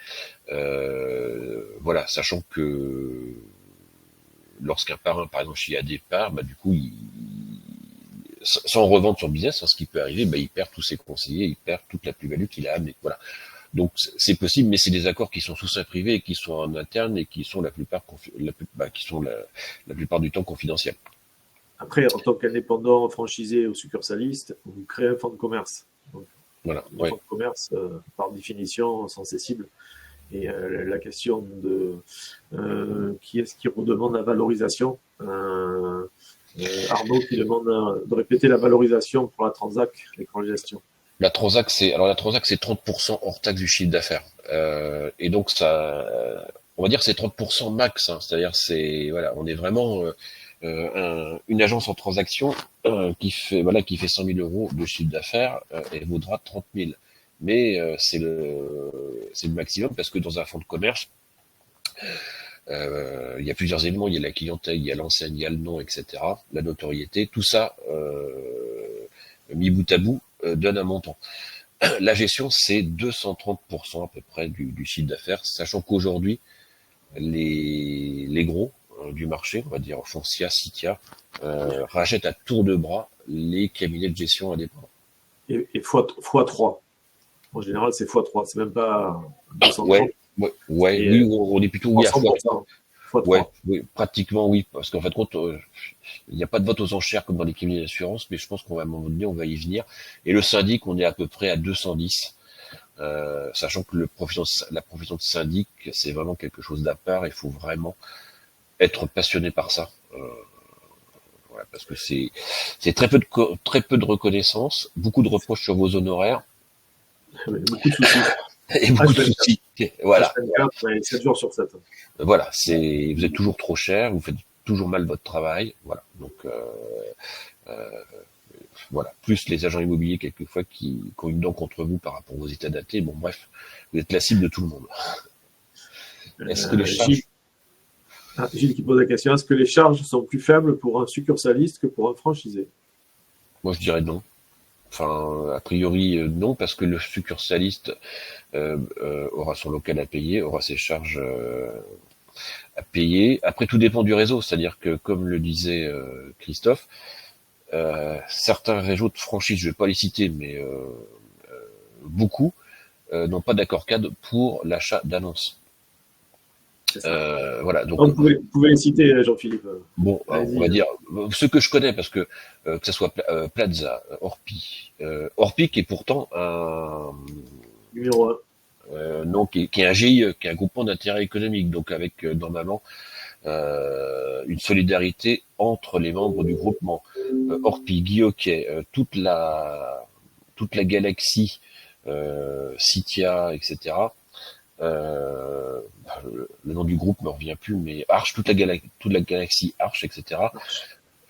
Voilà, sachant que lorsqu'un parrain, par exemple chez IAD, part, du coup, sans revendre son business, ce qui peut arriver, il perd tous ses conseillers, il perd toute la plus-value qu'il a amenée. Voilà. Donc c'est possible, mais c'est des accords qui sont sous sein privé et qui sont en interne et qui sont la plupart du temps confidentiels. Après, en tant qu'indépendant franchisé ou succursaliste, vous créez un fonds de commerce. Donc, voilà. Le fonds de commerce, par définition, sont cessibles. Et la question de qui est-ce qui redemande la valorisation, Arnaud qui demande de répéter la valorisation pour la Transac, l'écran de gestion. La Transac, c'est 30% hors taxe du chiffre d'affaires. Et donc ça, on va dire c'est 30% max. C'est-à-dire on est vraiment une agence en transaction qui fait 100 000 euros de chiffre d'affaires et vaudra 30 000. Mais c'est le maximum parce que dans un fonds de commerce, il y a plusieurs éléments. Il y a la clientèle, il y a l'enseigne, il y a le nom, etc. La notoriété, tout ça mis bout à bout donne un montant. La gestion, c'est 230% à peu près du chiffre d'affaires, sachant qu'aujourd'hui, les gros du marché, on va dire Foncia, Citia, rachètent à tour de bras les cabinets de gestion indépendants. Et x3. En général, c'est x3, c'est même pas 230. Oui, on est plutôt à x3. Oui, pratiquement oui, parce qu'en fait, il n'y a pas de vote aux enchères comme dans les cabinets d'assurance, mais je pense qu'à un moment donné, on va y venir. Et le syndic, on est à peu près à 210, sachant que la profession de syndic, c'est vraiment quelque chose d'à part. Il faut vraiment être passionné par ça, voilà, parce que c'est très peu de reconnaissance, beaucoup de reproches sur vos honoraires, beaucoup de soucis. Et beaucoup de soucis. Voilà. 7 jours sur 7. Voilà, vous êtes toujours trop cher, vous faites toujours mal votre travail, voilà. Donc voilà, plus les agents immobiliers quelquefois qui ont une dent contre vous par rapport aux états datés. Bon bref, vous êtes la cible de tout le monde. Est-ce que les charges... Gilles qui pose la question, est-ce que les charges sont plus faibles pour un succursaliste que pour un franchisé? Moi je dirais non. Enfin, a priori non, parce que le succursaliste aura son local à payer, aura ses charges à payer. Après, tout dépend du réseau, c'est-à-dire que, comme le disait Christophe, certains réseaux de franchise, je ne vais pas les citer, mais beaucoup n'ont pas d'accord cadre pour l'achat d'annonces. C'est ça. Voilà. Donc, Vous pouvez les citer, Jean-Philippe. bon, on Allez-y. va dire ce que je connais parce que ce soit Plaza, Orpi, Orpi qui est pourtant un Numéro 1. non, qui est un GIE, qui est un groupement d'intérêt économique, donc avec normalement une solidarité entre les membres du groupement. Orpi, Guioquet, toute la galaxie, Citia, etc. Le nom du groupe me revient plus, mais Arche, toute la galaxie Arche, etc.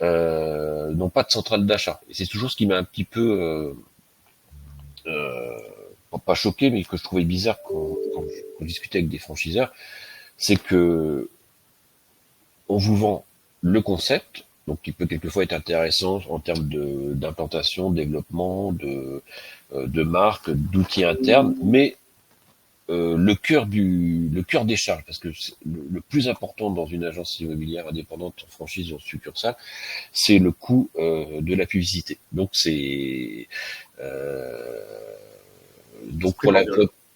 N'ont pas de centrale d'achat. Et c'est toujours ce qui m'a un petit peu pas choqué, mais que je trouvais bizarre quand je discutais avec des franchiseurs, c'est que on vous vend le concept, donc qui peut quelquefois être intéressant en termes d'implantation, de développement, de marque, d'outils internes, mais le cœur des charges, parce que le plus important dans une agence immobilière indépendante en franchise ou en succursale, c'est le coût de la publicité. Donc donc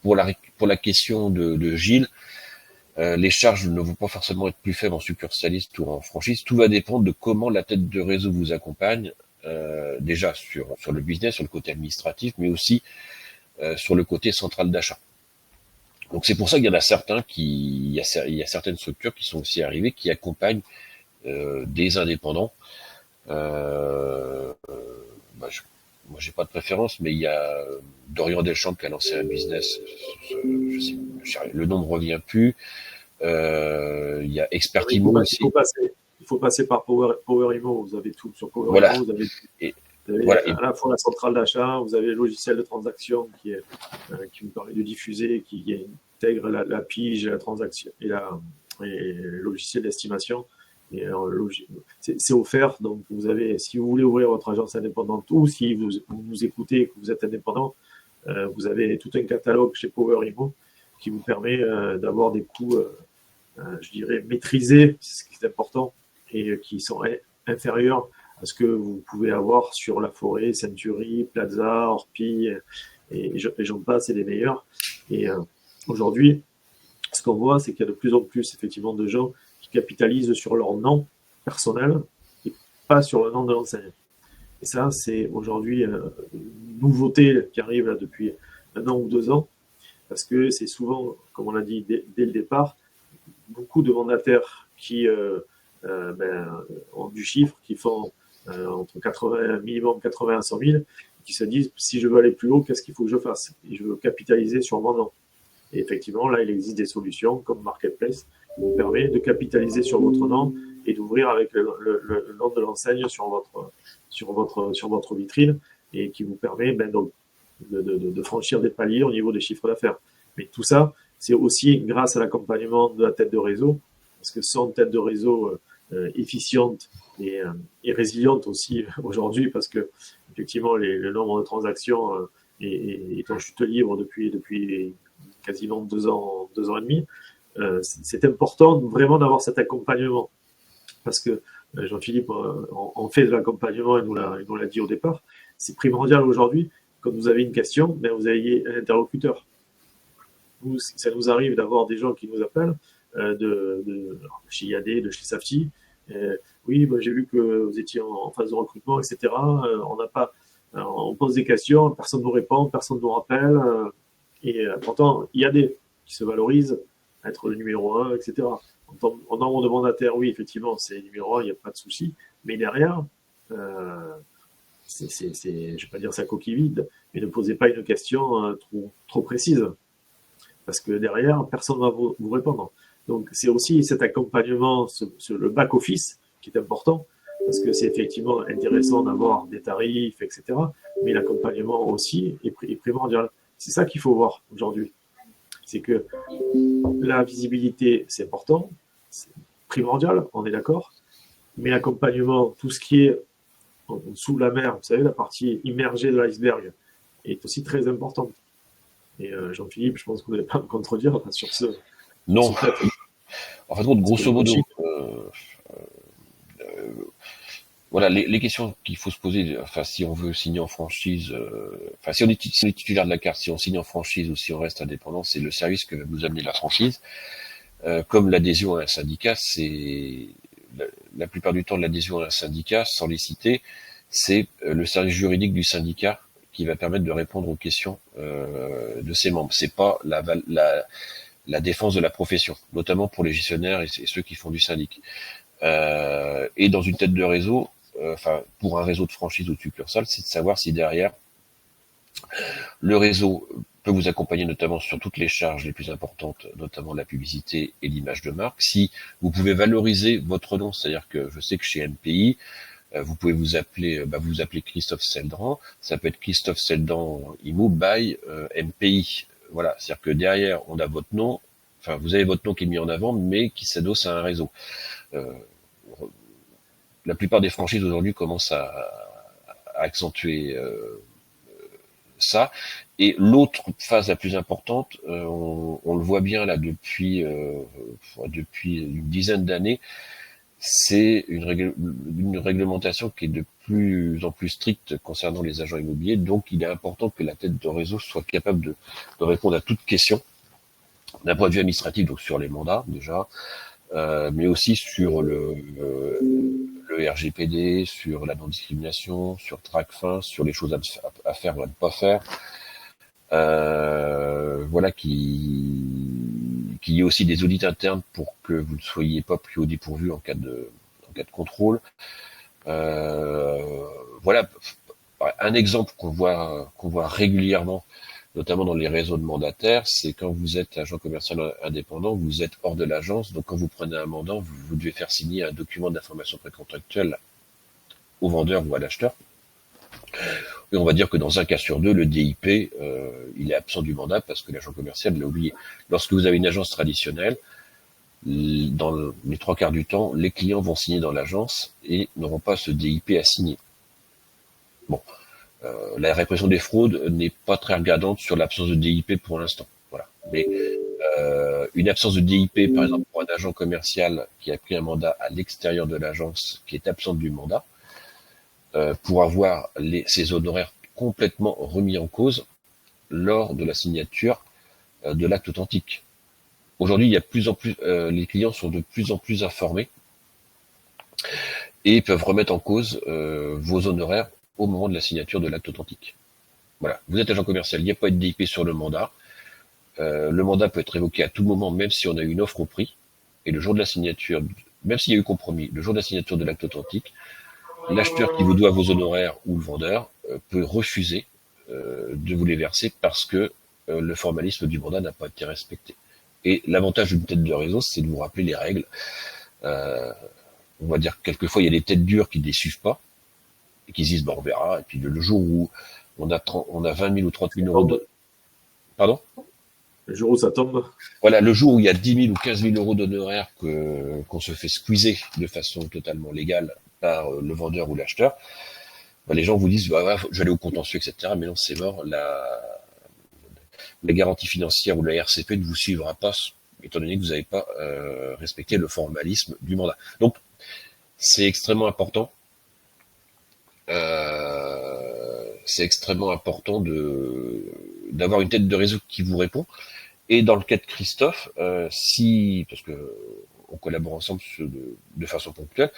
pour la question de Gilles, les charges ne vont pas forcément être plus faibles en succursaliste ou en franchise. Tout va dépendre de comment la tête de réseau vous accompagne, déjà sur le business, sur le côté administratif, mais aussi sur le côté central d'achat. Donc c'est pour ça qu'il y en a il y a certaines structures qui sont aussi arrivées, qui accompagnent des indépendants. Moi j'ai pas de préférence, mais il y a Dorian Deschamps qui a lancé un business, le nom ne revient plus. Il y a Expertimo aussi. Il faut passer par Power Imo. Vous avez tout sur Power Voilà. Imo. Vous avez voilà. À la fois la centrale d'achat, vous avez le logiciel de transaction qui vous permet de diffuser, qui intègre la pige, la transaction et le logiciel d'estimation. Et c'est offert. Donc vous avez, si vous voulez ouvrir votre agence indépendante ou si vous nous écoutez et que vous êtes indépendant, vous avez tout un catalogue chez Power Imo qui vous permet d'avoir des coûts, je dirais, maîtrisés, c'est ce qui est important, et qui sont inférieurs à ce que vous pouvez avoir sur La Forêt, Century, Plaza, Orpi, et j'en passe, c'est les meilleurs. Et aujourd'hui, ce qu'on voit, c'est qu'il y a de plus en plus, effectivement, de gens qui capitalisent sur leur nom personnel et pas sur le nom de l'enseigne. Et ça, c'est aujourd'hui une nouveauté qui arrive là depuis 1 an ou 2 ans, parce que c'est souvent, comme on l'a dit dès le départ, beaucoup de mandataires qui ont du chiffre, qui font entre 80, minimum 80 à 100 000, qui se disent, si je veux aller plus haut, qu'est-ce qu'il faut que je fasse? Et je veux capitaliser sur mon nom. Et effectivement, là, il existe des solutions comme Marketplace qui vous permet de capitaliser sur votre nom et d'ouvrir avec le nom de l'enseigne sur votre vitrine et qui vous permet donc, de franchir des paliers au niveau des chiffres d'affaires. Mais tout ça, c'est aussi grâce à l'accompagnement de la tête de réseau, parce que sans tête de réseau efficiente et résiliente aussi aujourd'hui, parce que effectivement le nombre de transactions est en chute libre depuis quasiment 2 ans et demi. C'est important vraiment d'avoir cet accompagnement, parce que Jean-Philippe en fait de l'accompagnement et nous l'a dit au départ. C'est primordial aujourd'hui, quand vous avez une question, vous ayez un interlocuteur. Ça nous arrive d'avoir des gens qui nous appellent de chez IAD, de chez Safety. Oui, j'ai vu que vous étiez en phase de recrutement, etc. On pose des questions, personne ne nous répond, personne ne nous rappelle. Et pourtant, IAD qui se valorise à être le numéro 1, etc. En nombre de mandataires, oui, effectivement, c'est le numéro 1, il n'y a pas de souci. Mais derrière, je ne vais pas dire ça coquille vide, mais ne posez pas une question trop précise. Parce que derrière, personne ne va vous répondre. Donc, c'est aussi cet accompagnement, le back-office qui est important, parce que c'est effectivement intéressant d'avoir des tarifs, etc. Mais l'accompagnement aussi est primordial. C'est ça qu'il faut voir aujourd'hui. C'est que la visibilité, c'est important, c'est primordial, on est d'accord, mais l'accompagnement, tout ce qui est sous la mer, vous savez, la partie immergée de l'iceberg, est aussi très importante. Et Jean-Philippe, je pense que vous n'allez pas me contredire sur ce. Non. En fait, grosso modo, voilà, les questions qu'il faut se poser, enfin, si on veut signer en franchise, si on est titulaire de la carte, si on signe en franchise ou si on reste indépendant, c'est le service que va nous amener la franchise. Comme l'adhésion à un syndicat, c'est la plupart du temps l'adhésion à un syndicat, sans les citer, c'est le service juridique du syndicat qui va permettre de répondre aux questions de ses membres. C'est pas la défense de la profession, notamment pour les gestionnaires et ceux qui font du syndic. Et dans une tête de réseau, pour un réseau de franchise ou de succursale, c'est de savoir si derrière le réseau peut vous accompagner notamment sur toutes les charges les plus importantes, notamment la publicité et l'image de marque. Si vous pouvez valoriser votre nom, c'est-à-dire que je sais que chez MPI, vous pouvez vous appeler Christophe Seldran, ça peut être Christophe Seldran Immo by MPI. Voilà, c'est-à-dire que derrière, on a votre nom, enfin vous avez votre nom qui est mis en avant, mais qui s'adosse à un réseau. La plupart des franchises aujourd'hui commencent à accentuer ça. Et l'autre phase la plus importante, on le voit bien là depuis une dizaine d'années, c'est une réglementation qui est de plus en plus stricte concernant les agents immobiliers. Donc, il est important que la tête de réseau soit capable de répondre à toutes questions d'un point de vue administratif, donc sur les mandats déjà, mais aussi sur le RGPD, sur la non-discrimination, sur TRACFIN, sur les choses à faire ou à ne pas faire. Voilà, qu'il y ait aussi des audits internes pour que vous ne soyez pas pris au dépourvu en cas de contrôle. Voilà, un exemple qu'on voit régulièrement, notamment dans les réseaux de mandataires, c'est quand vous êtes agent commercial indépendant, vous êtes hors de l'agence, donc quand vous prenez un mandat, vous devez faire signer un document d'information précontractuelle au vendeur ou à l'acheteur. Et on va dire que dans un cas sur deux, le DIP, il est absent du mandat parce que l'agent commercial l'a oublié. Lorsque vous avez une agence traditionnelle, dans les 3 quarts du temps, les clients vont signer dans l'agence et n'auront pas ce DIP à signer. Bon, la répression des fraudes n'est pas très regardante sur l'absence de DIP pour l'instant. Voilà. Mais une absence de DIP, par exemple, pour un agent commercial qui a pris un mandat à l'extérieur de l'agence, qui est absente du mandat, pour avoir ses honoraires complètement remis en cause lors de la signature de l'acte authentique. Aujourd'hui, il y a plus en plus, les clients sont de plus en plus informés et peuvent remettre en cause vos honoraires au moment de la signature de l'acte authentique. Voilà, vous êtes agent commercial, il n'y a pas de DIP sur le mandat. Le mandat peut être révoqué à tout moment, même si on a une offre au prix. Et le jour de la signature, même s'il y a eu compromis, le jour de la signature de l'acte authentique, l'acheteur qui vous doit vos honoraires ou le vendeur peut refuser de vous les verser parce que le formalisme du mandat n'a pas été respecté. Et l'avantage d'une tête de réseau, c'est de vous rappeler les règles. On va dire que quelquefois, il y a des têtes dures qui ne les suivent pas et qui se disent, on verra. Et puis le jour où on a 20 000 ou 30 000 euros de... Pardon ? Le jour où ça tombe. Voilà, le jour où il y a 10 000 ou 15 000 euros d'honoraires qu'on se fait squeezer de façon totalement légale par le vendeur ou l'acheteur, les gens vous disent, je vais aller au contentieux, etc. Mais non, c'est mort. La garantie financière ou la RCP ne vous suivra pas, étant donné que vous n'avez pas respecté le formalisme du mandat. Donc, c'est extrêmement important. C'est extrêmement important d'avoir une tête de réseau qui vous répond. Et dans le cas de Christophe, parce que on collabore ensemble de façon ponctuelle,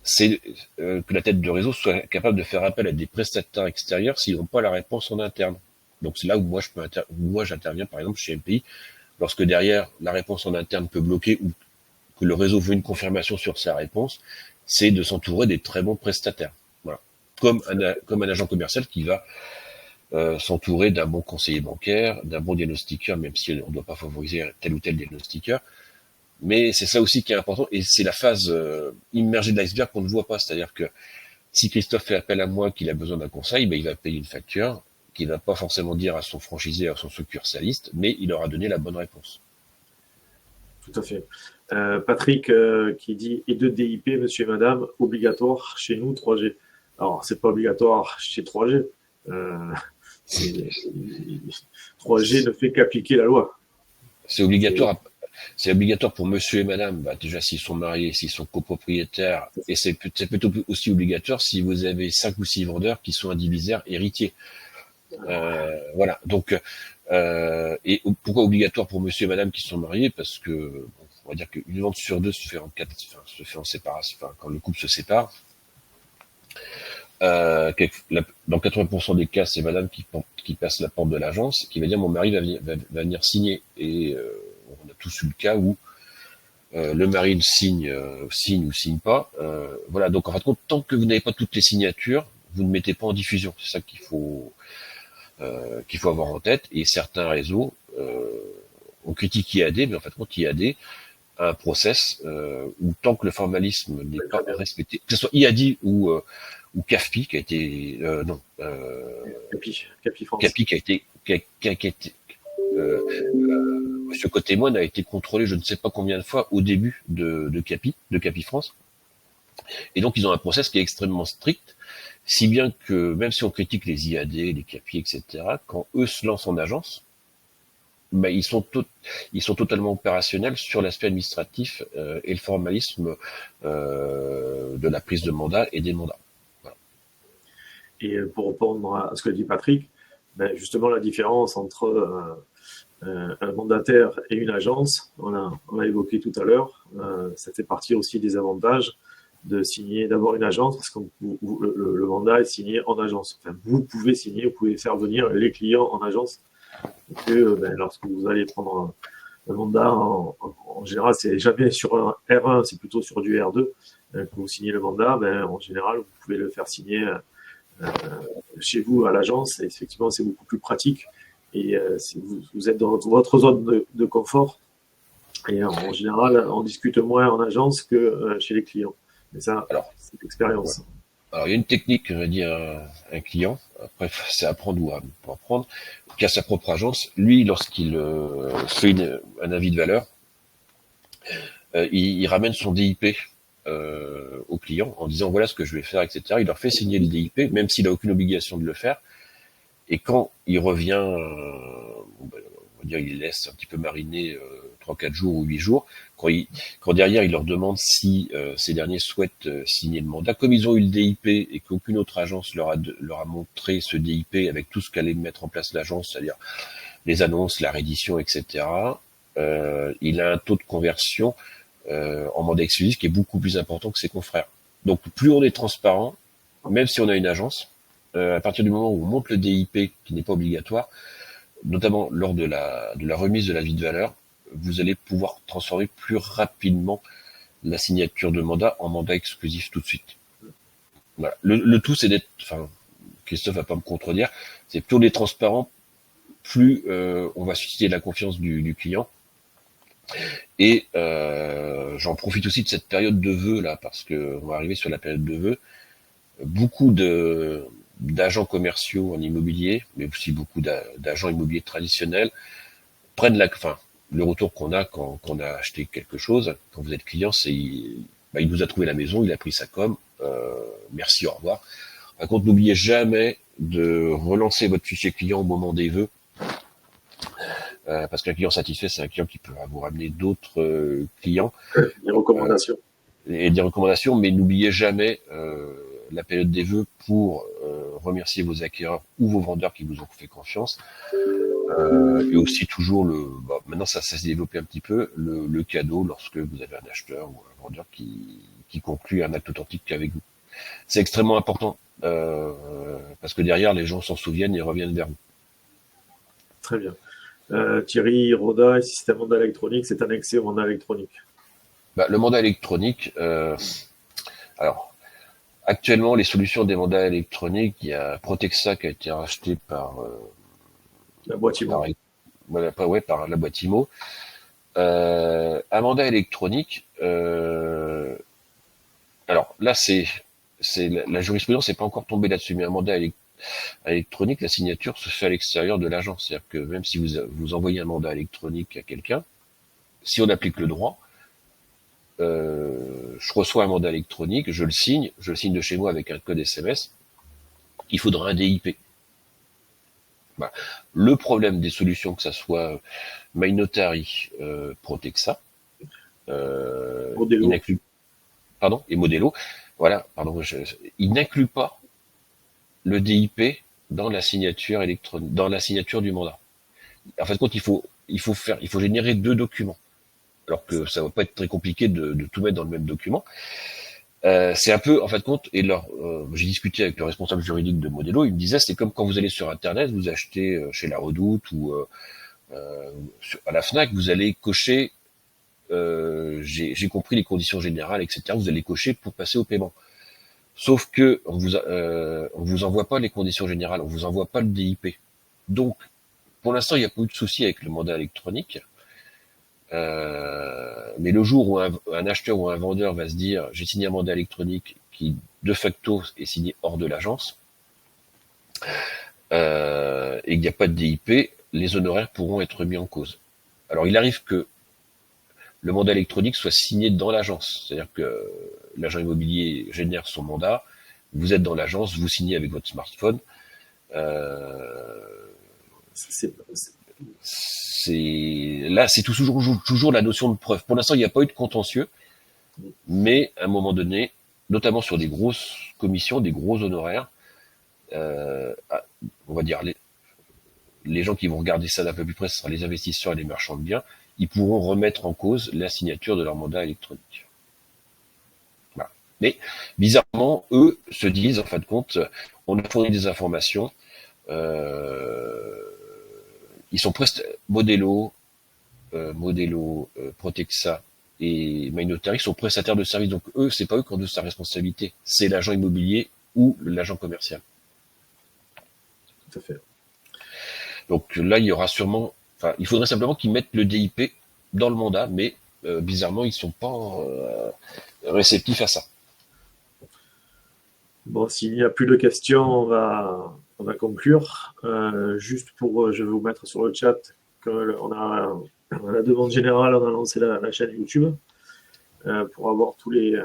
c'est que la tête de réseau soit capable de faire appel à des prestataires extérieurs s'ils n'ont pas la réponse en interne. Donc c'est là où moi j'interviens par exemple chez MPI, lorsque derrière la réponse en interne peut bloquer ou que le réseau veut une confirmation sur sa réponse, c'est de s'entourer des très bons prestataires. Voilà. Comme un agent commercial qui va s'entourer d'un bon conseiller bancaire, d'un bon diagnostiqueur, même si on ne doit pas favoriser tel ou tel diagnostiqueur. Mais c'est ça aussi qui est important, et c'est la phase immergée de l'iceberg qu'on ne voit pas. C'est-à-dire que si Christophe fait appel à moi, qu'il a besoin d'un conseil, il va payer une facture qu'il ne va pas forcément dire à son franchisé, à son succursaliste, mais il aura donné la bonne réponse. Tout à fait. Patrick qui dit « Et de DIP, monsieur et madame, obligatoire chez nous 3G ». Alors, c'est pas obligatoire chez 3G. 3G ne fait qu'appliquer la loi. C'est obligatoire. C'est obligatoire pour monsieur et madame, déjà s'ils sont mariés, s'ils sont copropriétaires, et c'est plutôt aussi obligatoire si vous avez 5 ou 6 vendeurs qui sont indivisaires héritiers. Voilà. Donc, et pourquoi obligatoire pour monsieur et madame qui sont mariés? Parce que on va dire qu'une vente sur deux se fait en séparation, quand le couple se sépare. Dans 80% des cas, c'est madame qui passe la porte de l'agence, qui va dire mon mari va venir signer. Et on a tous eu le cas où le mari signe ou signe pas. Voilà, donc en fin de compte, tant que vous n'avez pas toutes les signatures, vous ne mettez pas en diffusion. C'est ça qu'il faut avoir en tête. Et certains réseaux, on critique IAD, mais en fait, quand IAD a un process où tant que le formalisme n'est pas respecté, que ce soit IAD ou CAFPI qui a été CAPI qui a été Monsieur Cotémoine a été contrôlé je ne sais pas combien de fois au début de CAPI France. Et donc ils ont un process qui est extrêmement strict, si bien que même si on critique les IAD, les CAPI, etc., quand eux se lancent en agence, ben, ils sont totalement opérationnels sur l'aspect administratif et le formalisme de la prise de mandat et des mandats. Voilà. Et pour répondre à ce que dit Patrick, ben justement la différence entre un mandataire et une agence, on a évoqué tout à l'heure, ça fait partie aussi des avantages de signer d'abord une agence, parce que le mandat est signé en agence. Enfin, vous pouvez signer, vous pouvez faire venir les clients en agence. Que lorsque vous allez prendre un mandat, en général, c'est jamais sur un R1, c'est plutôt sur du R2 que vous signez le mandat. En général, vous pouvez le faire signer chez vous à l'agence. Et effectivement, c'est beaucoup plus pratique. Et si vous êtes dans votre zone de confort. Et en général, on discute moins en agence que chez les clients. Mais ça, c'est l'expérience. Ouais. Alors, il y a une technique, je vais dire, un client, après, c'est apprendre ou pas apprendre, qui a sa propre agence. Lui, lorsqu'il fait un avis de valeur, il ramène son DIP au client en disant voilà ce que je vais faire, etc. Il leur fait signer le DIP, même s'il n'a aucune obligation de le faire. Et quand il revient, on va dire, il laisse un petit peu mariner 3-4 jours ou 8 jours, quand derrière il leur demande si ces derniers souhaitent signer le mandat, comme ils ont eu le DIP et qu'aucune autre agence leur a montré ce DIP avec tout ce qu'allait mettre en place l'agence, c'est-à-dire les annonces, la reddition, etc., il a un taux de conversion en mandat exclusif qui est beaucoup plus important que ses confrères. Donc plus on est transparent, même si on a une agence, à partir du moment où on monte le DIP, qui n'est pas obligatoire, notamment lors de la remise de l'avis de valeur, vous allez pouvoir transformer plus rapidement la signature de mandat en mandat exclusif tout de suite. Voilà. Le tout, c'est d'être, enfin, Christophe va pas me contredire, c'est plus on est transparent, plus on va susciter la confiance du client. Et j'en profite aussi de cette période de vœux là, parce que on va arriver sur la période de vœux. Beaucoup d'agents commerciaux en immobilier, mais aussi beaucoup d'agents immobiliers traditionnels prennent le retour qu'on a quand on a acheté quelque chose, quand vous êtes client, c'est il nous a trouvé la maison, il a pris sa com, merci, au revoir. Par contre, n'oubliez jamais de relancer votre fichier client au moment des vœux, parce qu'un client satisfait, c'est un client qui peut vous ramener d'autres clients. Des recommandations. Et des recommandations, mais n'oubliez jamais la période des vœux pour remercier vos acquéreurs ou vos vendeurs qui vous ont fait confiance. Et aussi toujours maintenant ça s'est développé un petit peu, le cadeau lorsque vous avez un acheteur ou un vendeur qui conclut un acte authentique avec vous. C'est extrêmement important parce que derrière les gens s'en souviennent et reviennent vers vous. Très bien. Thierry Roda, si c'est un mandat électronique, c'est annexé au mandat électronique. Le mandat électronique, alors actuellement les solutions des mandats électroniques, il y a Protexa qui a été racheté par la boîte IMO. Par la boîte IMO. Un mandat électronique, alors là c'est la jurisprudence n'est pas encore tombée là-dessus, mais un mandat électronique, la signature se fait à l'extérieur de l'agence. C'est-à-dire que même si vous envoyez un mandat électronique à quelqu'un, si on applique le droit, je reçois un mandat électronique, je le signe de chez moi avec un code SMS, il faudra un DIP. Voilà. Le problème des solutions, que ça soit MyNotary, Protexa, Modelo. Et Modelo, voilà, il n'inclut pas le DIP dans la signature électronique, dans la signature du mandat. En fait, il faut générer deux documents. alors que ça va pas être très compliqué de tout mettre dans le même document. C'est un peu, en fin de compte, et j'ai discuté avec le responsable juridique de Modelo, il me disait, c'est comme quand vous allez sur Internet, vous achetez chez La Redoute ou à la Fnac, vous allez cocher, j'ai compris les conditions générales, etc. Vous allez cocher pour passer au paiement. Sauf que on vous envoie pas les conditions générales, on vous envoie pas le DIP. Donc, pour l'instant, il n'y a pas eu de souci avec le mandat électronique. Mais le jour où un acheteur ou un vendeur va se dire j'ai signé un mandat électronique qui de facto est signé hors de l'agence et qu'il n'y a pas de DIP, les honoraires pourront être mis en cause. Alors il arrive que le mandat électronique soit signé dans l'agence, c'est-à-dire que l'agent immobilier génère son mandat, vous êtes dans l'agence, vous signez avec votre smartphone. C'est toujours la notion de preuve. Pour l'instant, il n'y a pas eu de contentieux, mais à un moment donné, notamment sur des grosses commissions, des gros honoraires, on va dire les gens qui vont regarder ça d'un peu plus près, ce sera les investisseurs et les marchands de biens, ils pourront remettre en cause la signature de leur mandat électronique. Voilà. Mais bizarrement, eux se disent, en fin de compte, on a fourni des informations, ils sont presque Modelo, Protexa et MyNotary sont prestataires de services. Donc eux, c'est pas eux qui ont de sa responsabilité, c'est l'agent immobilier ou l'agent commercial. Tout à fait. Donc là, il y aura sûrement, il faudrait simplement qu'ils mettent le DIP dans le mandat, mais bizarrement, ils sont pas réceptifs à ça. Bon, s'il n'y a plus de questions, on va conclure. Juste je vais vous mettre sur le chat qu'on a à la demande générale, on a lancé la chaîne YouTube pour avoir tous les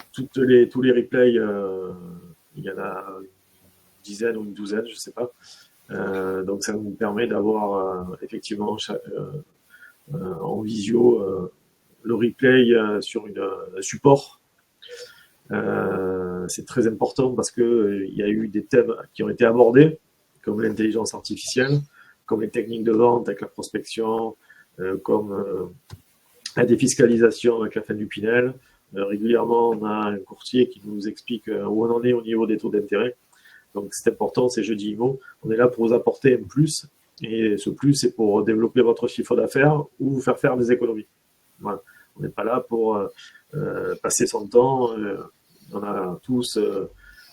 replays. Il y en a une dizaine ou une douzaine, je ne sais pas. Donc ça nous permet d'avoir effectivement en visio le replay sur un support. C'est très important parce que il y a eu des thèmes qui ont été abordés, comme l'intelligence artificielle, comme les techniques de vente avec la prospection, comme la défiscalisation avec la fin du Pinel. Régulièrement, on a un courtier qui nous explique où on en est au niveau des taux d'intérêt. Donc c'est important, c'est Jeudi Immo. On est là pour vous apporter un plus, et ce plus, c'est pour développer votre chiffre d'affaires ou vous faire des économies. Voilà. On n'est pas là pour passer son temps. On a tous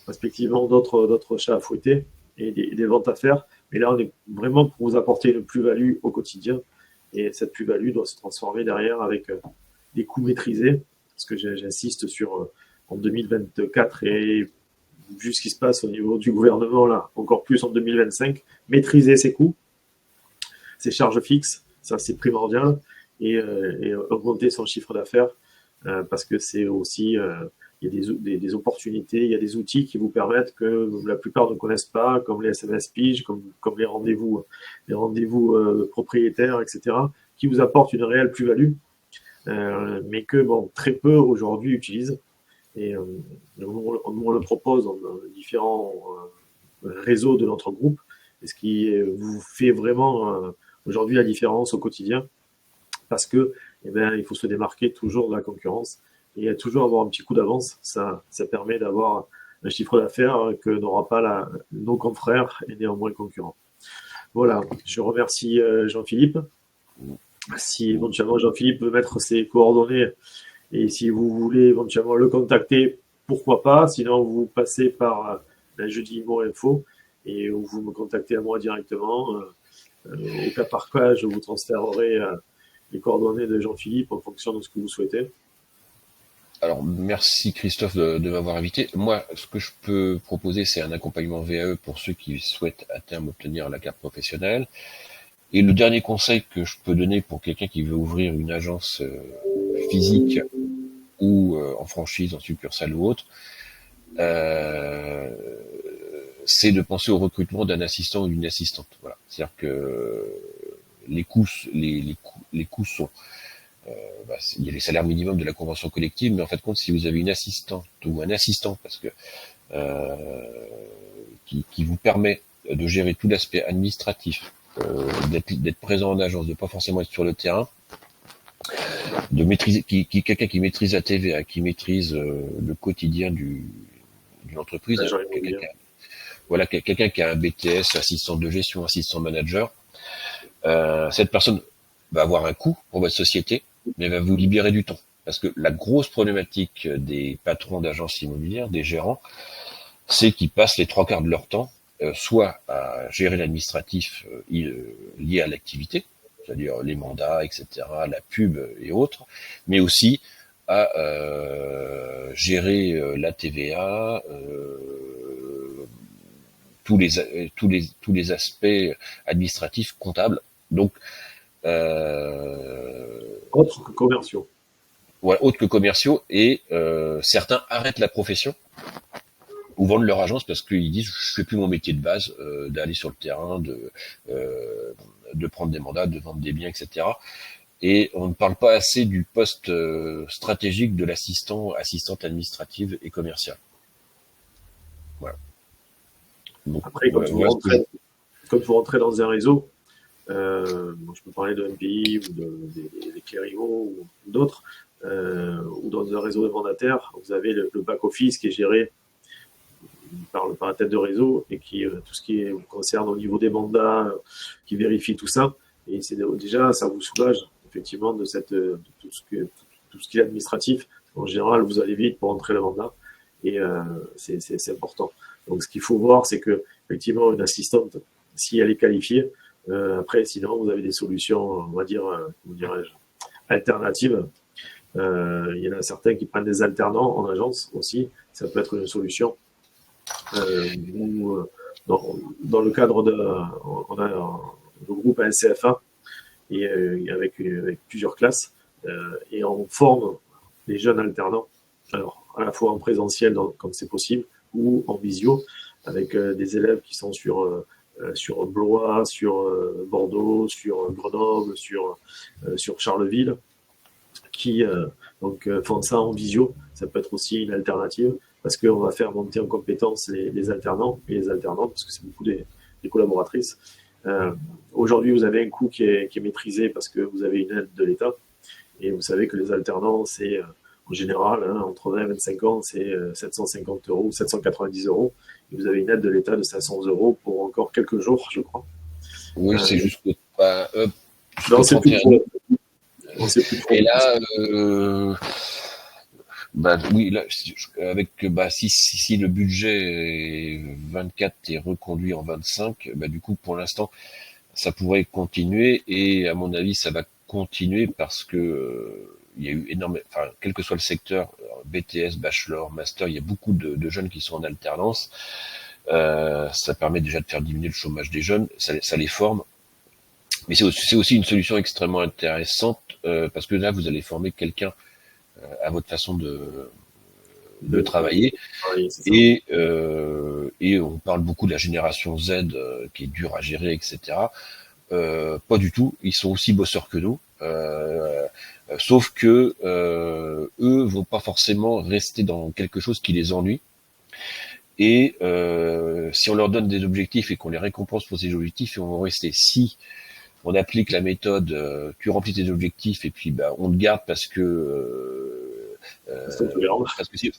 respectivement d'autres chats à fouetter et des ventes à faire. Mais là, on est vraiment pour vous apporter une plus-value au quotidien. Et cette plus-value doit se transformer derrière avec des coûts maîtrisés. Parce que j'insiste sur en 2024 et vu ce qui se passe au niveau du gouvernement, là, encore plus en 2025, maîtriser ses coûts, ses charges fixes, ça c'est primordial, et augmenter son chiffre d'affaires, parce que c'est aussi, il y a des opportunités, il y a des outils qui vous permettent que la plupart ne connaissent pas, comme les SMS Pige, comme les rendez-vous propriétaires, etc., qui vous apportent une réelle plus-value, mais que très peu aujourd'hui utilisent. Et nous, on le propose dans différents réseaux de notre groupe, et ce qui vous fait vraiment aujourd'hui la différence au quotidien, parce que il faut se démarquer toujours de la concurrence et toujours avoir un petit coup d'avance. Ça permet d'avoir un chiffre d'affaires que n'aura pas nos confrères et néanmoins concurrents. Voilà, je remercie Jean-Philippe. Si éventuellement Jean-Philippe veut mettre ses coordonnées, et si vous voulez éventuellement le contacter, pourquoi pas. Sinon, vous passez par Jeudi Immo Info et vous me contactez à moi directement. Au cas par cas, je vous transférerai les coordonnées de Jean-Philippe en fonction de ce que vous souhaitez. Alors, merci Christophe de m'avoir invité. Moi, ce que je peux proposer, c'est un accompagnement VAE pour ceux qui souhaitent à terme obtenir la carte professionnelle. Et le dernier conseil que je peux donner pour quelqu'un qui veut ouvrir une agence physique ou en franchise, en succursale ou autre, c'est de penser au recrutement d'un assistant ou d'une assistante. Voilà. C'est-à-dire que les coûts sont, il y a les salaires minimums de la convention collective, mais en fait, si vous avez une assistante ou un assistant, parce que qui vous permet de gérer tout l'aspect administratif, d'être présent en agence, de pas forcément être sur le terrain, de maîtriser, quelqu'un qui maîtrise la TVA, qui maîtrise le quotidien d'une entreprise, L'agent quelqu'un immobilier. qui a, voilà, quelqu'un qui a un BTS, assistant de gestion, assistant manager, cette personne va avoir un coût pour votre société, mais va vous libérer du temps. Parce que la grosse problématique des patrons d'agences immobilières, des gérants, c'est qu'ils passent les 3 quarts de leur temps, soit à gérer l'administratif lié à l'activité, c'est-à-dire les mandats, etc., la pub et autres, mais aussi à gérer la TVA, tous les aspects administratifs, comptables. Donc, Autres que commerciaux. ouais, autres que commerciaux, et certains arrêtent la profession ou vendent leur agence parce qu'ils disent je fais plus mon métier de base, d'aller sur le terrain, de prendre des mandats, de vendre des biens, etc. Et on ne parle pas assez du poste stratégique de assistante administrative et commerciale. Voilà. Donc, Après, voilà quand vous rentrez dans un réseau, je peux parler de MPI ou des Clérigos ou d'autres, ou dans un réseau de mandataires, vous avez le back-office qui est géré par la tête de réseau et qui, tout ce qui concerne au niveau des mandats, qui vérifie tout ça. Et c'est déjà, ça vous soulage effectivement de tout ce qui est administratif. En général, vous allez vite pour entrer le mandat et c'est important. Donc, ce qu'il faut voir, c'est que effectivement, une assistante, si elle est qualifiée, après, sinon, vous avez des solutions, on va dire, comment dirais-je, alternatives. Il y en a certains qui prennent des alternants en agence aussi. Ça peut être une solution. Dans le cadre on a le groupe NCFA et avec plusieurs classes et on forme les jeunes alternants, alors à la fois en présentiel quand c'est possible ou en visio avec des élèves qui sont sur Blois, sur Bordeaux, sur Grenoble, sur Charleville, qui font ça en visio. Ça peut être aussi une alternative parce qu'on va faire monter en compétence les alternants et les alternantes parce que c'est beaucoup des collaboratrices. Aujourd'hui, vous avez un coût qui est maîtrisé parce que vous avez une aide de l'État et vous savez que les alternants, c'est en général, entre 20 et 25 ans, c'est 750 euros, 790 euros. Et vous avez une aide de l'État de 500 euros pour encore quelques jours, je crois. oui, c'est jusqu'au Non, c'est plus 31 trop. août. On sait plus trop. Et là, oui, là, avec si le budget 24 est reconduit en 25, du coup pour l'instant ça pourrait continuer et à mon avis ça va continuer parce que il y a eu énormément, enfin quel que soit le secteur, BTS, bachelor, master, il y a beaucoup de jeunes qui sont en alternance. Ça permet déjà de faire diminuer le chômage des jeunes, ça les forme. Mais c'est aussi une solution extrêmement intéressante parce que là vous allez former quelqu'un à votre façon de travailler. Oui, et on parle beaucoup de la génération Z qui est dure à gérer, etc. Pas du tout. Ils sont aussi bosseurs que nous. Sauf que eux vont pas forcément rester dans quelque chose qui les ennuie. Et si on leur donne des objectifs et qu'on les récompense pour ces objectifs, ils vont rester. Si on applique la méthode, tu remplis tes objectifs et puis on te garde parce que si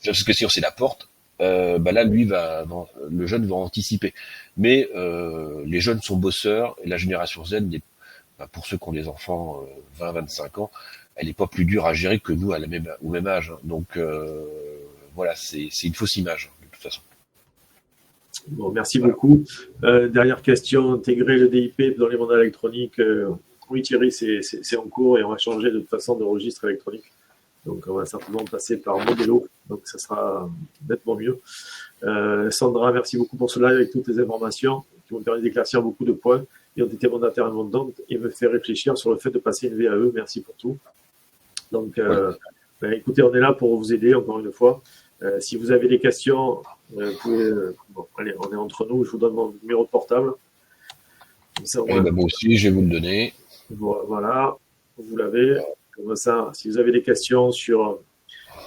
c'est la porte, là lui le jeune va anticiper. Mais les jeunes sont bosseurs et la génération Z, pour ceux qui ont des enfants 20-25 ans, elle n'est pas plus dure à gérer que nous au même âge. Donc voilà, c'est une fausse image de toute façon. Bon, merci beaucoup. Dernière question, intégrer le DIP dans les mandats électroniques. Oui Thierry, c'est en cours et on va changer de toute façon de registre électronique. Donc on va certainement passer par Modelo, donc ça sera nettement mieux. Sandra, merci beaucoup pour ce live avec toutes les informations qui m'ont permis d'éclaircir beaucoup de points et ont été mandataires abondantes et me fait réfléchir sur le fait de passer une VAE. Merci pour tout. Donc écoutez, on est là pour vous aider encore une fois. Si vous avez des questions, vous pouvez, allez, on est entre nous, je vous donne mon numéro de portable. Ça, moi aussi, je vais vous le donner. Voilà, vous l'avez. Comme ça, si vous avez des questions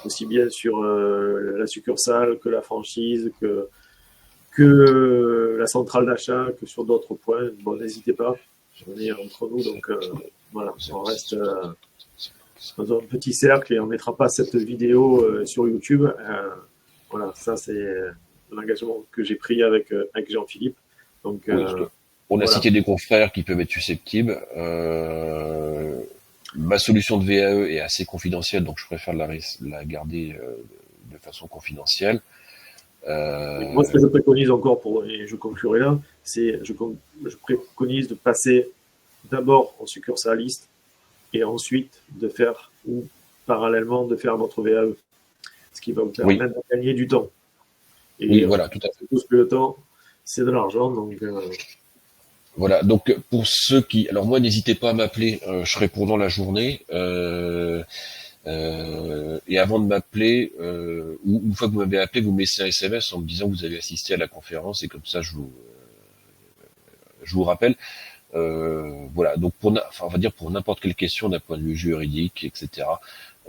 aussi bien sur la succursale que la franchise, que la centrale d'achat, que sur d'autres points, n'hésitez pas. On est entre nous, donc voilà, on reste dans un petit cercle et on ne mettra pas cette vidéo sur YouTube. Voilà, ça c'est un engagement que j'ai pris avec Jean-Philippe. Donc, Oui, on a voilà. cité des confrères qui peuvent être susceptibles. Ma solution de VAE est assez confidentielle, donc je préfère la garder de façon confidentielle. Moi, ce que je préconise encore, et je conclurai là, c'est je préconise de passer d'abord en succursaliste et ensuite de faire, ou parallèlement, de faire notre VAE. Ce qui va vous permettre de gagner du temps. Et oui, voilà, tout à fait. Tout ce que le temps, c'est de l'argent, donc... Voilà, donc pour ceux qui... Alors moi, n'hésitez pas à m'appeler, je serai pendant la journée. Et avant de m'appeler, ou une fois que vous m'avez appelé, vous me laissez un SMS en me disant que vous avez assisté à la conférence, et comme ça, je vous rappelle. Voilà, donc on va dire pour n'importe quelle question d'un point de vue juridique, etc.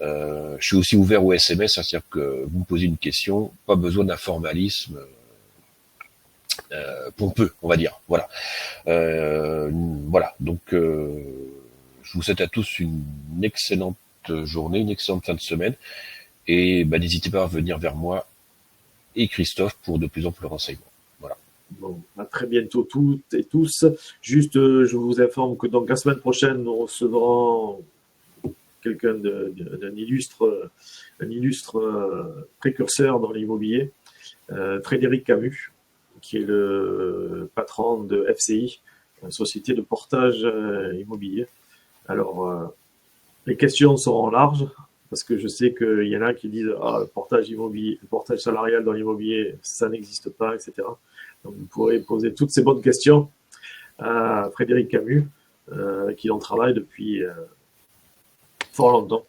Je suis aussi ouvert au SMS, c'est-à-dire que vous me posez une question, pas besoin d'un formalisme pompeux, on va dire. Voilà. Voilà. Donc, je vous souhaite à tous une excellente journée, une excellente fin de semaine, et n'hésitez pas à venir vers moi et Christophe pour de plus amples renseignements. Voilà. Bon, à très bientôt toutes et tous. Juste, je vous informe que donc la semaine prochaine, nous recevrons quelqu'un d'un illustre précurseur dans l'immobilier, Frédéric Camus, qui est le patron de FCI, une société de portage immobilier. Alors, les questions seront larges, parce que je sais qu'il y en a qui disent le portage immobilier, le portage salarial dans l'immobilier, ça n'existe pas, etc. Donc, vous pourrez poser toutes ces bonnes questions à Frédéric Camus, qui en travaille depuis fort longtemps.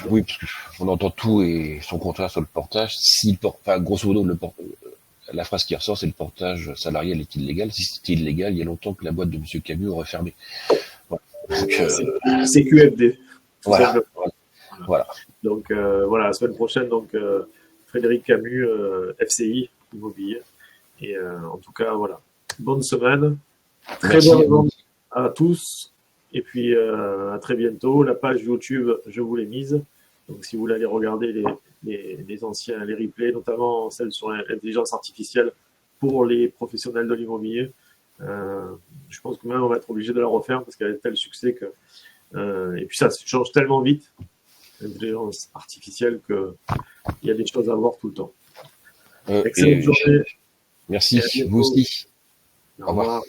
Oui, parce qu'on entend tout et son contrat sur le portage. Grosso modo, la phrase qui ressort, c'est le portage salarial est illégal. Si c'était illégal, il y a longtemps que la boîte de M. Camus aurait fermé. Voilà. C'est QFD. Voilà. Donc voilà, la semaine prochaine, donc Frédéric Camus, FCI Immobilier. Et en tout cas, voilà. Bonne semaine. Très bonne à tous. Et puis à très bientôt. La page YouTube, je vous l'ai mise. Donc si vous voulez aller regarder les anciens, les replays, notamment celles sur l'intelligence artificielle pour les professionnels de l'immobilier, je pense que même on va être obligé de la refaire parce qu'elle a tel succès que. Et puis ça change tellement vite, l'intelligence artificielle, qu'il y a des choses à voir tout le temps. Excellente journée. Merci, vous aussi. Au revoir.